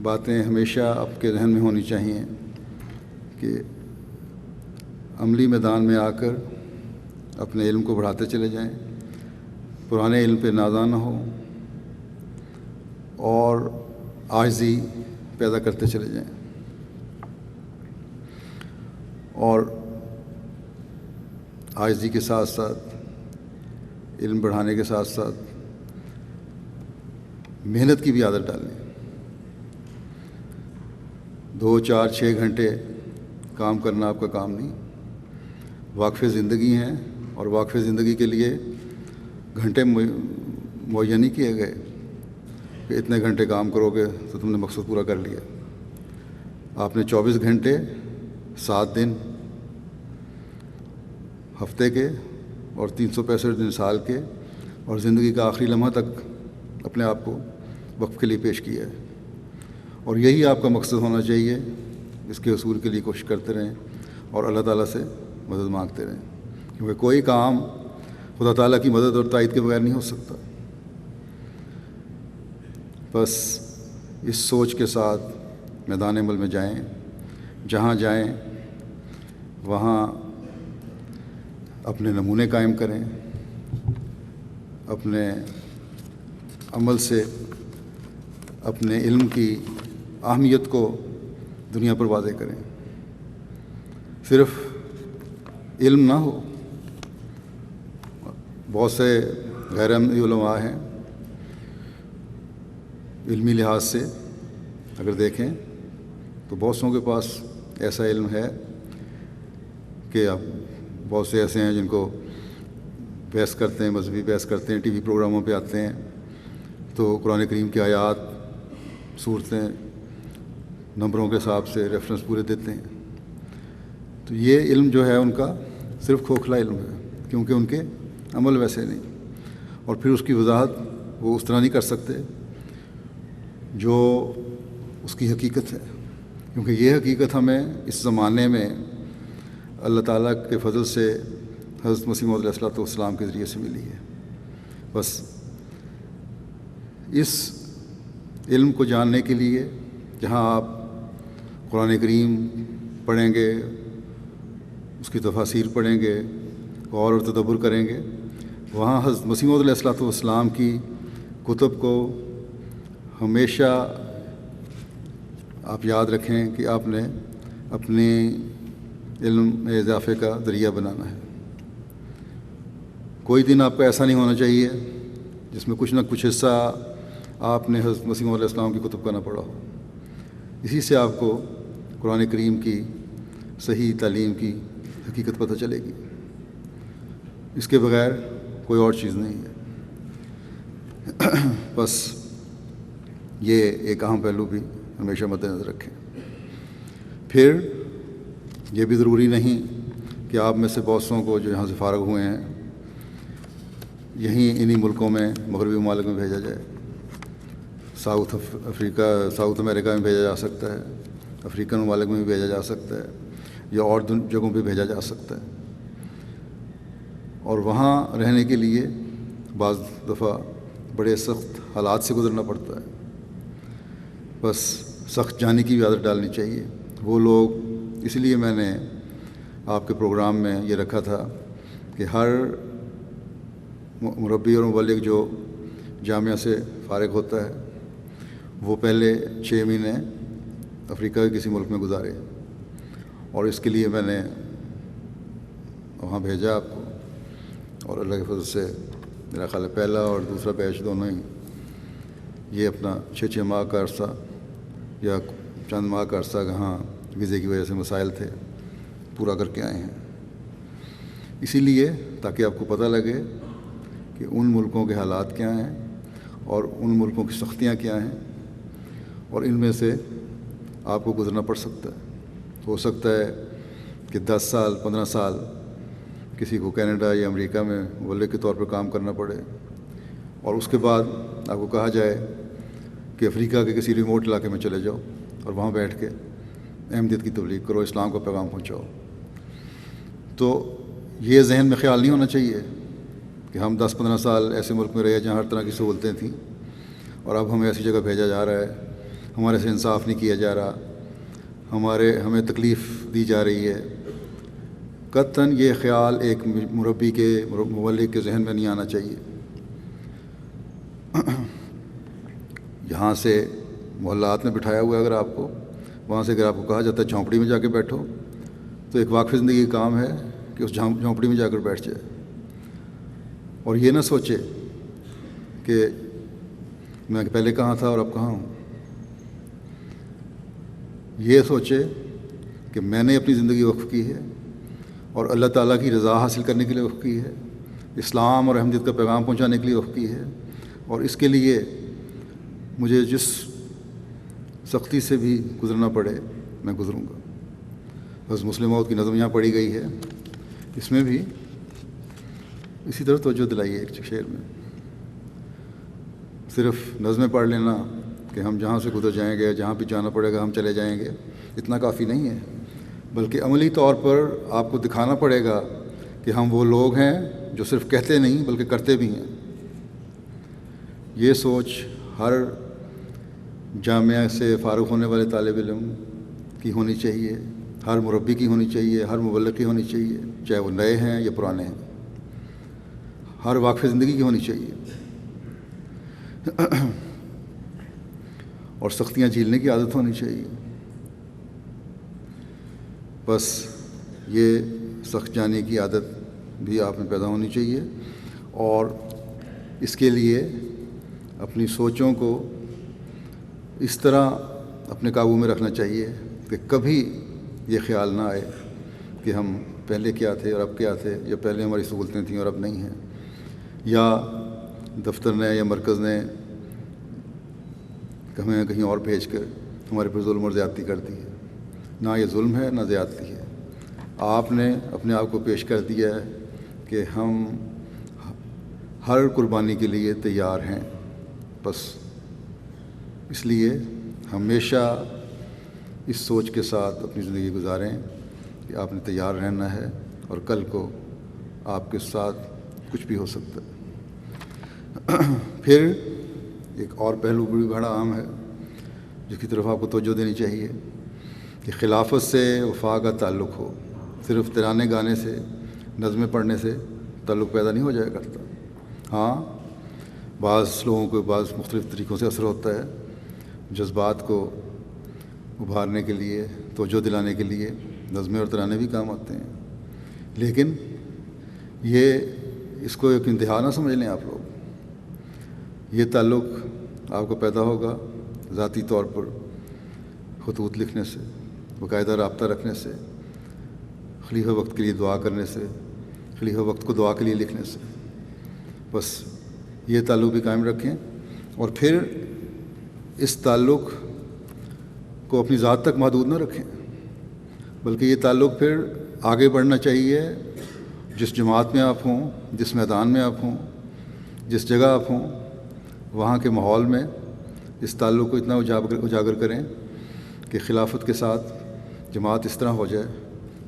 باتیں ہمیشہ آپ کے ذہن میں ہونی چاہیے کہ عملی میدان میں آ کر اپنے علم کو بڑھاتے چلے جائیں، پرانے علم پہ نازاں نہ ہو، اور عاجزی پیدا کرتے چلے جائیں، اور عاجزی کے ساتھ ساتھ علم بڑھانے کے ساتھ ساتھ محنت کی بھی عادت ڈالیں۔ 2 4 6 گھنٹے کام کرنا آپ کا کام نہیں، واقف زندگی ہیں، اور واقف زندگی کے لیے گھنٹے معین نہیں کیے گئے کہ اتنے گھنٹے کام کرو گے تو تم نے مقصد پورا کر لیا۔ آپ نے 24 گھنٹے 7 دن ہفتے کے اور 365 دن سال کے اور زندگی کا آخری لمحہ تک اپنے آپ کو وقف کے لیے پیش کیا ہے، اور یہی آپ کا مقصد ہونا چاہیے۔ اس کے حصول کے لیے کوشش کرتے رہیں اور اللہ تعالیٰ سے مدد مانگتے رہیں، کیونکہ کوئی کام خدا تعالیٰ کی مدد اور تائید کے بغیر نہیں ہو سکتا۔ بس اس سوچ کے ساتھ میدان عمل میں جائیں، جہاں جائیں وہاں اپنے نمونے قائم کریں، اپنے عمل سے اپنے علم کی اہمیت کو دنیا پر واضح کریں۔ صرف علم نہ ہو، بہت سے غیر علمی علماء ہیں، علمی لحاظ سے اگر دیکھیں تو بہت سوں کے پاس ایسا علم ہے کہ اب بہت سے ایسے ہیں جن کو بحث کرتے ہیں، مذہبی بحث کرتے ہیں، ٹی وی پروگراموں پہ آتے ہیں تو قرآن کریم کی آیات، صورتیں نمبروں کے حساب سے ریفرنس پورے دیتے ہیں۔ تو یہ علم جو ہے ان کا صرف کھوکھلا علم ہے، کیونکہ ان کے عمل ویسے نہیں، اور پھر اس کی وضاحت وہ اس طرح نہیں کر سکتے جو اس کی حقیقت ہے، کیونکہ یہ حقیقت ہمیں اس زمانے میں اللہ تعالیٰ کے فضل سے حضرت مسیح موعود علیہ السلام کے ذریعے سے ملی ہے۔ بس اس علم کو جاننے کے لیے جہاں آپ قرآن کریم پڑھیں گے، اس کی تفاسیر پڑھیں گے، غور اور تدبر کریں گے، وہاں حضرت مسیح موعود علیہ السلام کی کتب کو ہمیشہ آپ یاد رکھیں کہ آپ نے اپنے علم میں اضافے کا ذریعہ بنانا ہے۔ کوئی دن آپ کا ایسا نہیں ہونا چاہیے جس میں کچھ نہ کچھ حصہ آپ نے حضرت مسیح موعود علیہ السلام کی کتب کا نہ پڑھا ہو۔ اسی سے آپ کو قرآن کریم کی صحیح تعلیم کی حقیقت پتہ چلے گی، اس کے بغیر کوئی اور چیز نہیں ہے۔ بس یہ ایک اہم پہلو بھی ہمیشہ مد نظر رکھیں۔ پھر یہ بھی ضروری نہیں کہ آپ میں سے بہت سوں کو جو یہاں سے فارغ ہوئے ہیں یہیں انہی ملکوں میں، مغربی ممالک میں بھیجا جائے۔ ساؤتھ امریکہ میں بھیجا جا سکتا ہے، افریقن ممالک میں بھی بھیجا جا سکتا ہے، یا اور جگہوں پہ بھیجا جا سکتا ہے، اور وہاں رہنے کے لیے بعض دفعہ بڑے سخت حالات سے گزرنا پڑتا ہے۔ بس سخت جانی کی بھی عادت ڈالنی چاہیے۔ وہ لوگ، اس لیے میں نے آپ کے پروگرام میں یہ رکھا تھا کہ ہر مربی اور مبلغ جو جامعہ سے فارغ ہوتا ہے وہ پہلے 6 مہینے افریقہ کے کسی ملک میں گزارے، اور اس کے لیے میں نے وہاں بھیجا آپ کو، اور اللہ کے فضل سے میرا خیال ہے پہلا اور دوسرا بیچ دونوں ہی یہ اپنا 6 ماہ کا عرصہ یا چند ماہ کا عرصہ جہاں ویزے کی وجہ سے مسائل تھے پورا کر کے آئے ہیں۔ اسی لیے تاکہ آپ کو پتہ لگے کہ ان ملکوں کے حالات کیا ہیں اور ان ملکوں کی سختیاں کیا ہیں، اور ان میں سے آپ کو گزرنا پڑ سکتا ہے۔ ہو سکتا ہے کہ 10 سال 15 سال کسی کو کینیڈا یا امریکہ میں مبلغ کے طور پر کام کرنا پڑے، اور اس کے بعد آپ کو کہا جائے کہ افریقہ کے کسی ریموٹ علاقے میں چلے جاؤ اور وہاں بیٹھ کے احمدیت کی تبلیغ کرو، اسلام کا پیغام پہنچاؤ۔ تو یہ ذہن میں خیال نہیں ہونا چاہیے کہ ہم 10-15 سال ایسے ملک میں رہے جہاں ہر طرح کی سہولتیں تھیں، اور اب ہمیں ایسی جگہ بھیجا جا رہا ہے، ہمارے سے انصاف نہیں کیا جا رہا، ہمیں تکلیف دی جا رہی ہے۔ قطعاً یہ خیال ایک مربی کے، مبلغ کے ذہن میں نہیں آنا چاہیے۔ یہاں سے محلات میں بٹھایا ہوا ہے اگر آپ کو، وہاں سے اگر آپ کو کہا جاتا ہے جھونپڑی میں جا کے بیٹھو، تو ایک واقف زندگی کا کام ہے کہ اس جھونپڑی میں جا کر بیٹھ جائے، اور یہ نہ سوچے کہ میں پہلے کہاں تھا اور اب کہاں ہوں۔ یہ سوچے کہ میں نے اپنی زندگی وقف کی ہے اور اللہ تعالیٰ کی رضا حاصل کرنے کے لیے وقف کی ہے، اسلام اور احمدیت کا پیغام پہنچانے کے لیے وقف کی ہے، اور اس کے لیے مجھے جس سختی سے بھی گزرنا پڑے میں گزروں گا۔ بس مسلم موت کی نظم یہاں پڑھی گئی ہے، اس میں بھی اسی طرح توجہ دلائیے ایک شعر میں. صرف نظمیں پڑھ لینا کہ ہم جہاں سے گزر جائیں گے، جہاں بھی جانا پڑے گا ہم چلے جائیں گے، اتنا کافی نہیں ہے، بلکہ عملی طور پر آپ کو دکھانا پڑے گا کہ ہم وہ لوگ ہیں جو صرف کہتے نہیں بلکہ کرتے بھی ہیں. یہ سوچ ہر جامعہ سے فارغ ہونے والے طالب علم کی ہونی چاہیے، ہر مربی کی ہونی چاہیے، ہر مبلغ کی ہونی چاہیے، چاہے وہ نئے ہیں یا پرانے ہیں، ہر واقف زندگی کی ہونی چاہیے. اور سختیاں جھیلنے کی عادت ہونی چاہیے. بس یہ سخت جانے کی عادت بھی آپ میں پیدا ہونی چاہیے، اور اس کے لیے اپنی سوچوں کو اس طرح اپنے قابو میں رکھنا چاہیے کہ کبھی یہ خیال نہ آئے کہ ہم پہلے کیا تھے اور اب کیا تھے، یا پہلے ہماری سہولتیں تھیں اور اب نہیں ہیں، یا دفتر نے یا مرکز نے ہمیں کہیں اور بھیج کر ہمارے پر ظلم اور زیادتی کر دی ہے. نہ یہ ظلم ہے نہ زیادتی ہے. آپ نے اپنے آپ کو پیش کر دیا ہے کہ ہم ہر قربانی کے لیے تیار ہیں. بس اس لیے ہمیشہ اس سوچ کے ساتھ اپنی زندگی گزاریں کہ آپ نے تیار رہنا ہے، اور کل کو آپ کے ساتھ کچھ بھی ہو سکتا ہے. پھر ایک اور پہلو بڑا عام ہے جس کی طرف آپ کو توجہ دینی چاہیے کہ خلافت سے وفا کا تعلق ہو. صرف ترانے گانے سے، نظمیں پڑھنے سے تعلق پیدا نہیں ہو جایا کرتا. ہاں، بعض لوگوں کو بعض مختلف طریقوں سے اثر ہوتا ہے. جذبات کو ابھارنے کے لیے، توجہ دلانے کے لیے نظمیں اور ترانے بھی کام آتے ہیں، لیکن اس کو ایک انتہا نہ سمجھ لیں آپ لوگ. یہ تعلق آپ کو پیدا ہوگا ذاتی طور پر خطوط لکھنے سے، باقاعدہ رابطہ رکھنے سے، خلیفہ وقت کے لیے دعا کرنے سے، خلیفہ وقت کو دعا کے لیے لکھنے سے. بس یہ تعلق بھی قائم رکھیں، اور پھر اس تعلق کو اپنی ذات تک محدود نہ رکھیں، بلکہ یہ تعلق پھر آگے بڑھنا چاہیے. جس جماعت میں آپ ہوں، جس میدان میں آپ ہوں، جس جگہ آپ ہوں، وہاں کے ماحول میں اس تعلق کو اتنا اجاگر کریں کہ خلافت کے ساتھ جماعت اس طرح ہو جائے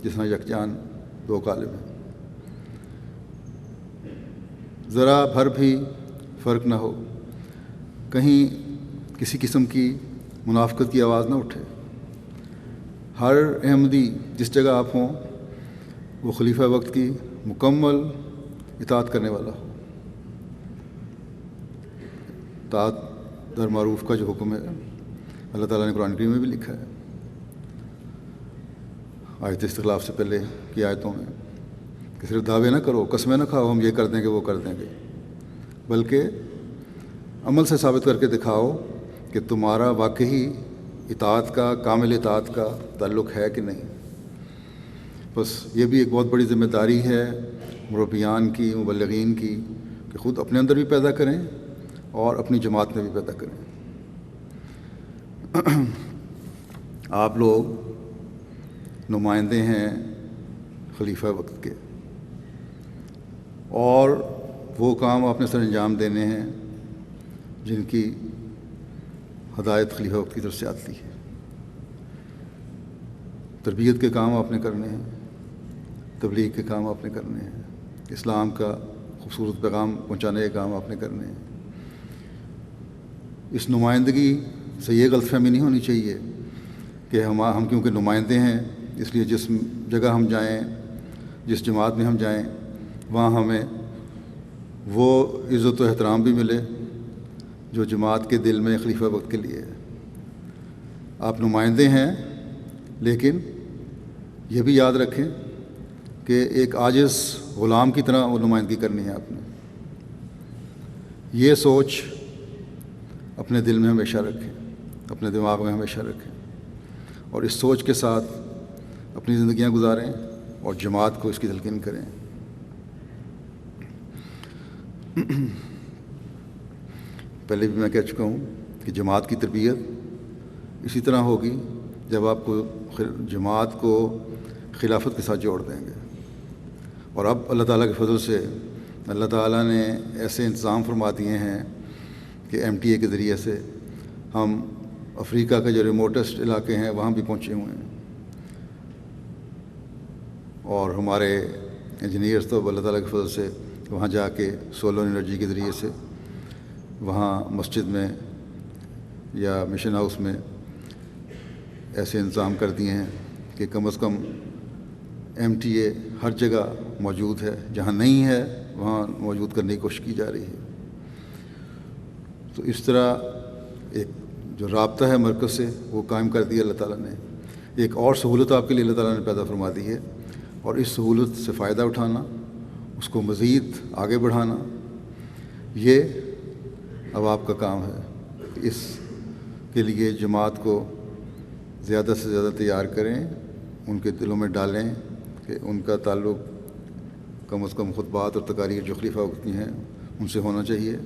جس طرح یکجان دو قالب ہیں. ذرا بھر بھی فرق نہ ہو، کہیں کسی قسم کی منافقت کی آواز نہ اٹھے. ہر احمدی جس جگہ آپ ہوں وہ خلیفہ وقت کی مکمل اطاعت کرنے والا ہو. اطاعت در معروف کا جو حکم ہے اللہ تعالیٰ نے قرآن کریم میں بھی لکھا ہے، آیت استخلاف سے پہلے کی آیتوں میں، کہ صرف دعوے نہ کرو، قسمیں نہ کھاؤ ہم یہ کر دیں گے وہ کر دیں گے، بلکہ عمل سے ثابت کر کے دکھاؤ کہ تمہارا واقعی اطاعت کا، کامل اطاعت کا تعلق ہے کہ نہیں. بس یہ بھی ایک بہت بڑی ذمہ داری ہے مربیان کی، مبلغین کی، کہ خود اپنے اندر بھی پیدا کریں اور اپنی جماعت میں بھی پیدا کریں. آپ لوگ نمائندے ہیں خلیفہ وقت کے، اور وہ کام آپ نے سر انجام دینے ہیں جن کی ہدایت خلیفہ وقت کی طرف سے آتی ہے. تربیت کے کام آپ نے کرنے ہیں، تبلیغ کے کام آپ نے کرنے ہیں، اسلام کا خوبصورت پیغام پہنچانے کے کام آپ نے کرنے ہیں. اس نمائندگی سے یہ غلط فہمی نہیں ہونی چاہیے کہ ہم کیونکہ نمائندے ہیں اس لیے جس جگہ ہم جائیں، جس جماعت میں ہم جائیں، وہاں ہمیں وہ عزت و احترام بھی ملے جو جماعت کے دل میں خلیفہ وقت کے لیے ہے. آپ نمائندے ہیں، لیکن یہ بھی یاد رکھیں کہ ایک عاجز غلام کی طرح وہ نمائندگی کرنی ہے آپ نے. یہ سوچ اپنے دل میں ہمیشہ رکھیں، اپنے دماغ میں ہمیشہ رکھیں، اور اس سوچ کے ساتھ اپنی زندگیاں گزاریں اور جماعت کو اس کی تلقین کریں. پہلے بھی میں کہہ چکا ہوں کہ جماعت کی تربیت اسی طرح ہوگی جب آپ کو جماعت کو خلافت کے ساتھ جوڑ دیں گے. اور اب اللہ تعالیٰ کے فضل سے اللہ تعالیٰ نے ایسے انتظام فرما دیے ہیں کہ MTA کے ذریعے سے ہم افریقہ کے جو ریموٹسٹ علاقے ہیں وہاں بھی پہنچے ہوئے ہیں، اور ہمارے انجینئرس تو اللہ تعالیٰ کے فضل سے وہاں جا کے سولر انرجی کے ذریعے سے وہاں مسجد میں یا مشن ہاؤس میں ایسے انتظام کر دیے ہیں کہ کم از کم MTA ہر جگہ موجود ہے، جہاں نہیں ہے وہاں موجود کرنے کی کوشش کی جا رہی ہے۔ تو اس طرح ایک جو رابطہ ہے مرکز سے وہ قائم کر دیا اللہ تعالیٰ نے۔ ایک اور سہولت آپ کے لیے اللہ تعالیٰ نے پیدا فرما دی ہے، اور اس سہولت سے فائدہ اٹھانا، اس کو مزید آگے بڑھانا، یہ اب آپ کا کام ہے۔ اس کے لیے جماعت کو زیادہ سے زیادہ تیار کریں، ان کے دلوں میں ڈالیں کہ ان کا تعلق کم از کم خطبات اور تقاریر جو خلیفہ ہوتی ہیں ان سے ہونا چاہیے،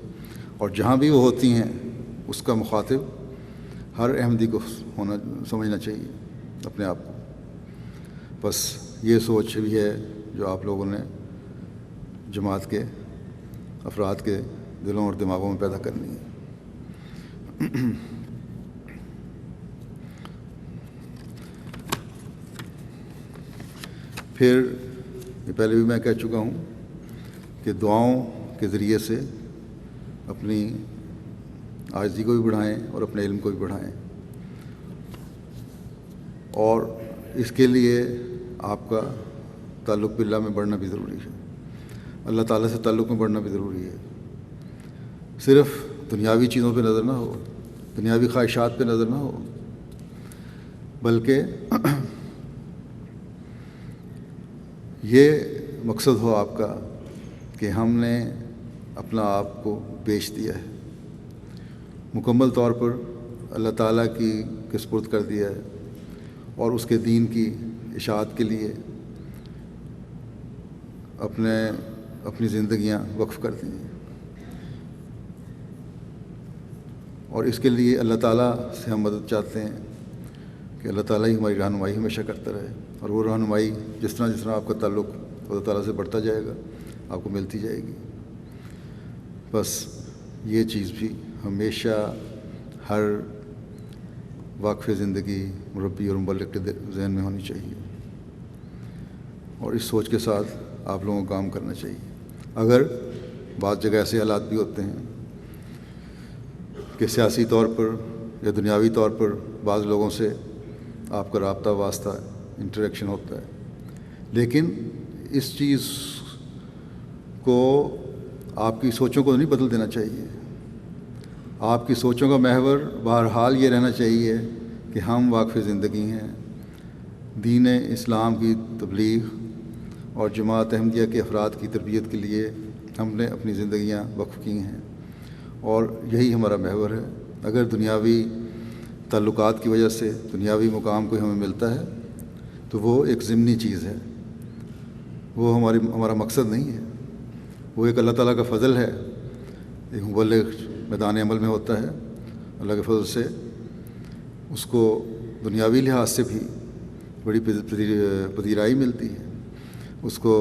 اور جہاں بھی وہ ہوتی ہیں اس کا مخاطب ہر احمدی کو سمجھنا چاہیے اپنے آپ کو۔ بس یہ سوچ بھی ہے جو آپ لوگوں نے جماعت کے افراد کے دلوں اور دماغوں میں پیدا کرنی ہے۔ پھر یہ پہلے بھی میں کہہ چکا ہوں کہ دعاؤں کے ذریعے سے اپنی عاجزی کو بھی بڑھائیں اور اپنے علم کو بھی بڑھائیں، اور اس کے لیے آپ کا تعلق باللہ میں بڑھنا بھی ضروری ہے، اللہ تعالیٰ سے تعلق میں بڑھنا بھی ضروری ہے۔ صرف دنیاوی چیزوں پہ نظر نہ ہو، دنیاوی خواہشات پہ نظر نہ ہو، بلکہ یہ مقصد ہو آپ کا کہ ہم نے اپنا آپ کو بیچ دیا ہے، مکمل طور پر اللہ تعالیٰ کی سپرد کر دیا ہے، اور اس کے دین کی اشاعت کے لیے اپنی زندگیاں وقف کر دی ہیں، اور اس کے لیے اللہ تعالیٰ سے ہم مدد چاہتے ہیں کہ اللہ تعالیٰ ہی ہماری رہنمائی ہمیشہ کرتا رہے، اور وہ رہنمائی جس طرح آپ کا تعلق اللہ تعالیٰ سے بڑھتا جائے گا آپ کو ملتی جائے گی۔ بس یہ چیز بھی ہمیشہ ہر واقف زندگی مربی اور مبلغ کے ذہن میں ہونی چاہیے، اور اس سوچ کے ساتھ آپ لوگوں کو کام کرنا چاہیے۔ اگر بعض جگہ ایسے حالات بھی ہوتے ہیں کہ سیاسی طور پر یا دنیاوی طور پر بعض لوگوں سے آپ کا رابطہ واسطہ انٹریکشن ہوتا ہے، لیکن اس چیز کو آپ کی سوچوں کو نہیں بدل دینا چاہیے۔ آپ کی سوچوں کا محور بہرحال یہ رہنا چاہیے کہ ہم واقف زندگی ہیں، دین اسلام کی تبلیغ اور جماعت احمدیہ کے افراد کی تربیت کے لیے ہم نے اپنی زندگیاں وقف کی ہیں، اور یہی ہمارا محور ہے۔ اگر دنیاوی تعلقات کی وجہ سے دنیاوی مقام کوئی ہمیں ملتا ہے تو وہ ایک ضمنی چیز ہے، وہ ہمارا مقصد نہیں ہے، وہ ایک اللہ تعالیٰ کا فضل ہے۔ ایک مبلغ میدان عمل میں ہوتا ہے، اللہ کے فضل سے اس کو دنیاوی لحاظ سے بھی بڑی پذیرائی ملتی ہے، اس کو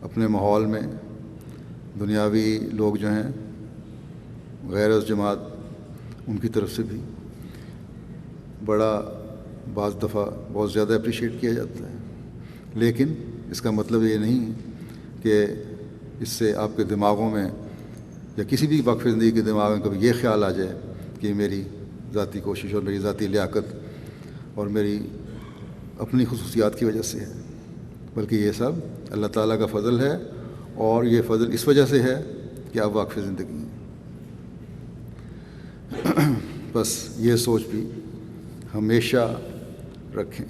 اپنے ماحول میں دنیاوی لوگ جو ہیں غیر از جماعت ان کی طرف سے بھی بڑا بعض دفعہ بہت زیادہ اپریشیٹ کیا جاتا ہے، لیکن اس کا مطلب یہ نہیں کہ اس سے آپ کے دماغوں میں یا کسی بھی واقف زندگی کے دماغ میں کبھی یہ خیال آ جائے کہ میری ذاتی کوشش اور میری ذاتی لیاقت اور میری اپنی خصوصیات کی وجہ سے ہے، بلکہ یہ سب اللہ تعالیٰ کا فضل ہے، اور یہ فضل اس وجہ سے ہے کہ آپ واقف زندگی ہیں۔ بس یہ سوچ بھی ہمیشہ رکھیں۔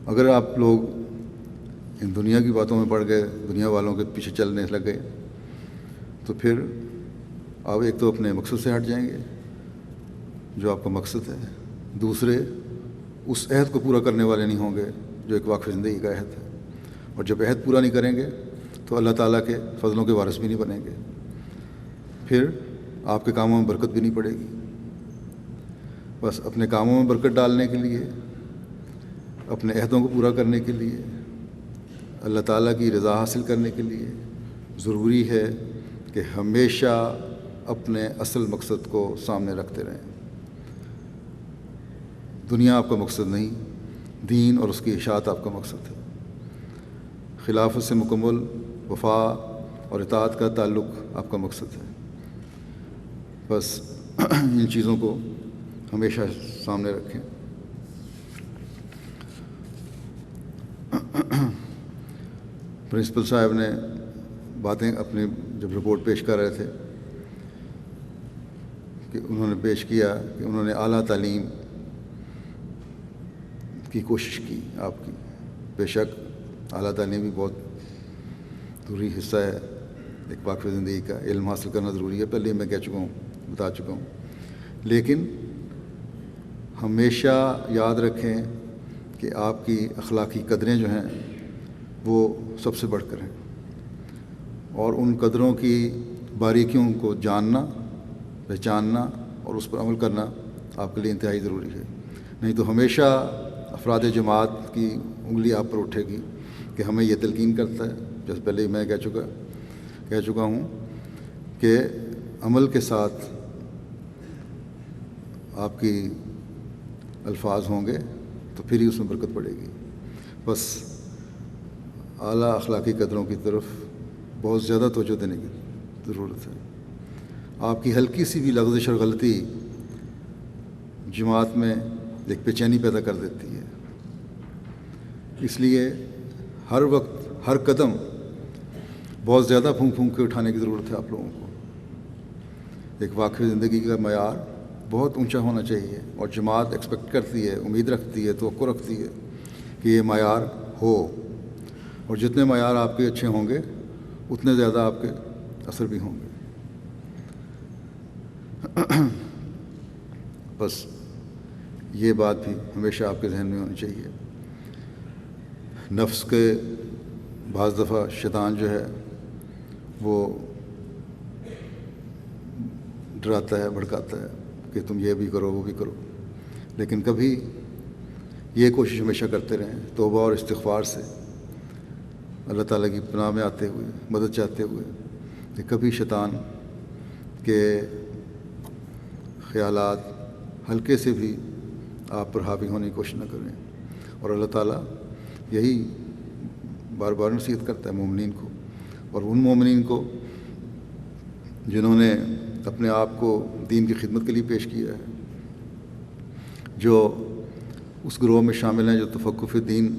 اگر آپ لوگ ان دنیا کی باتوں میں پڑ گئے، دنیا والوں کے پیچھے چلنے لگ گئے، تو پھر آپ ایک تو اپنے مقصد سے ہٹ جائیں گے جو آپ کا مقصد ہے، دوسرے اس عہد کو پورا کرنے والے نہیں ہوں گے جو ایک واقف زندگی کا عہد ہے، اور جب عہد پورا نہیں کریں گے تو اللہ تعالیٰ کے فضلوں کے وارث بھی نہیں بنیں گے، پھر آپ کے کاموں میں برکت بھی نہیں پڑے گی۔ بس اپنے کاموں میں برکت ڈالنے کے لیے اپنے عہدوں کو پورا کرنے کے لیے، اللہ تعالیٰ کی رضا حاصل کرنے کے لیے ضروری ہے کہ ہمیشہ اپنے اصل مقصد کو سامنے رکھتے رہیں۔ دنیا آپ کا مقصد نہیں، دین اور اس کی اشاعت آپ کا مقصد ہے۔ خلافت سے مکمل وفا اور اطاعت کا تعلق آپ کا مقصد ہے۔ بس ان چیزوں کو ہمیشہ سامنے رکھیں۔ پرنسپل صاحب نے باتیں اپنی جب رپورٹ پیش کر رہے تھے کہ انہوں نے پیش کیا کہ انہوں نے اعلیٰ تعلیم کی کوشش کی آپ کی۔ بے شک اعلیٰ تعلیم بھی بہت ضروری حصہ ہے ایک واقعی زندگی کا، علم حاصل کرنا ضروری ہے، پہلے میں کہہ چکا ہوں، بتا چکا ہوں، لیکن ہمیشہ یاد رکھیں کہ آپ کی اخلاقی قدریں جو ہیں وہ سب سے بڑھ کر ہیں، اور ان قدروں کی باریکیوں کو جاننا، پہچاننا اور اس پر عمل کرنا آپ کے لیے انتہائی ضروری ہے۔ نہیں تو ہمیشہ افراد جماعت کی انگلی آپ پر اٹھے گی کہ ہمیں یہ تلقین کرتا ہے، جیسے پہلے ہی میں کہہ چکا ہوں کہ عمل کے ساتھ آپ کی الفاظ ہوں گے تو پھر ہی اس میں برکت پڑے گی۔ بس اعلیٰ اخلاقی قدروں کی طرف بہت زیادہ توجہ دینے کی ضرورت ہے۔ آپ کی ہلکی سی بھی لغزش اور غلطی جماعت میں ایک بے چینی پیدا کر دیتی ہے، اس لیے ہر وقت ہر قدم بہت زیادہ پھونک پھونک کے اٹھانے کی ضرورت ہے آپ لوگوں کو۔ ایک واقعی زندگی کا معیار بہت اونچا ہونا چاہیے، اور جماعت ایکسپیکٹ کرتی ہے، امید رکھتی ہے، توقع رکھتی ہے کہ یہ معیار ہو، اور جتنے معیار آپ کے اچھے ہوں گے اتنے زیادہ آپ کے اثر بھی ہوں گے۔ بس یہ بات بھی ہمیشہ آپ کے ذہن میں ہونی چاہیے۔ نفس کے بعض دفعہ شیطان جو ہے وہ ڈراتا ہے، بھڑکاتا ہے کہ تم یہ بھی کرو وہ بھی کرو، لیکن کبھی یہ کوشش ہمیشہ کرتے رہیں توبہ اور استغفار سے، اللہ تعالیٰ کی پناہ میں آتے ہوئے، مدد چاہتے ہوئے، کہ کبھی شیطان کے خیالات ہلکے سے بھی آپ پر حاوی ہونے کی کوشش نہ کریں۔ اور اللہ تعالیٰ یہی بار بار نصیحت کرتا ہے مومنین کو، اور ان مومنین کو جنہوں نے اپنے آپ کو دین کی خدمت کے لیے پیش کیا ہے، جو اس گروہ میں شامل ہیں جو تفقہ دین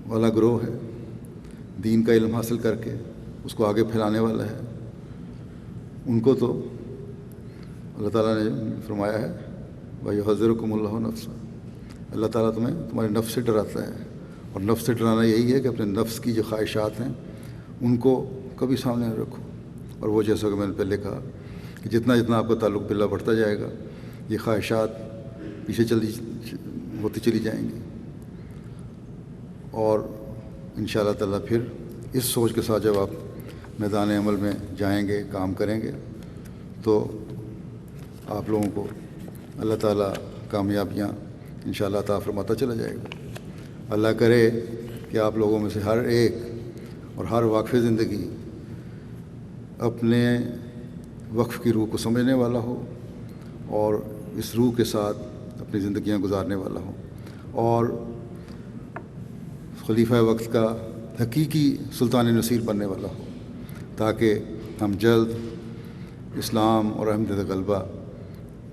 والا گروہ ہے، دین کا علم حاصل کر کے اس کو آگے پھیلانے والا ہے، ان کو تو اللہ تعالیٰ نے فرمایا ہے وَيُحَذِّرُكُمُ اللَّهُ نَفْسَهُ، اللہ تعالیٰ تمہیں تمہارے نفس سے ڈراتا ہے، اور نفس سے ڈرانا یہی ہے کہ اپنے نفس کی جو خواہشات ہیں ان کو کبھی سامنے نہ رکھو۔ اور وہ جیسا کہ میں نے پہلے کہا کہ جتنا آپ کا تعلق باللہ بڑھتا جائے گا، یہ خواہشات پیچھے ہوتی چلی جائیں گی، اور انشاءاللہ تعالیٰ پھر اس سوچ کے ساتھ جب آپ میدان عمل میں جائیں گے، کام کریں گے، تو آپ لوگوں کو اللہ تعالیٰ کامیابیاں انشاءاللہ عطا فرماتا چلا جائے گا۔ اللہ کرے کہ آپ لوگوں میں سے ہر ایک اور ہر واقف زندگی اپنے وقف کی روح کو سمجھنے والا ہو، اور اس روح کے ساتھ اپنی زندگیاں گزارنے والا ہو، اور خلیفہ وقت کا حقیقی سلطان نصیر بننے والا ہو، تاکہ ہم جلد اسلام اور احمد غلبہ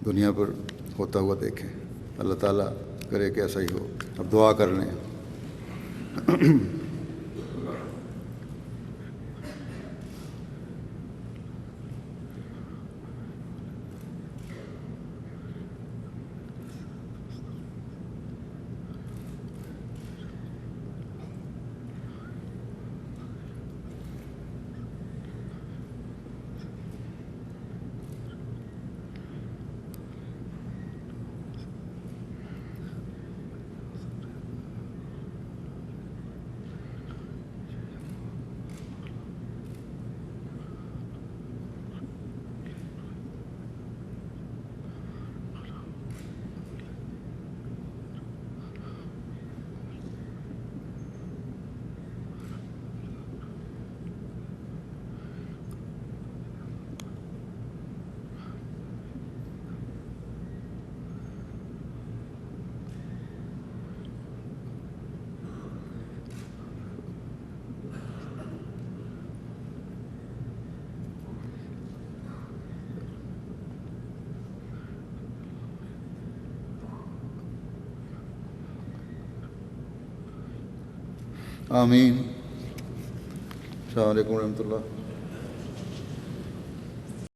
دنیا پر ہوتا ہوا دیکھیں۔ اللہ تعالیٰ کرے کہ ایسا ہی ہو۔ اب دعا کر لیں۔ آمین. السلام علیکم ورحمۃ اللہ.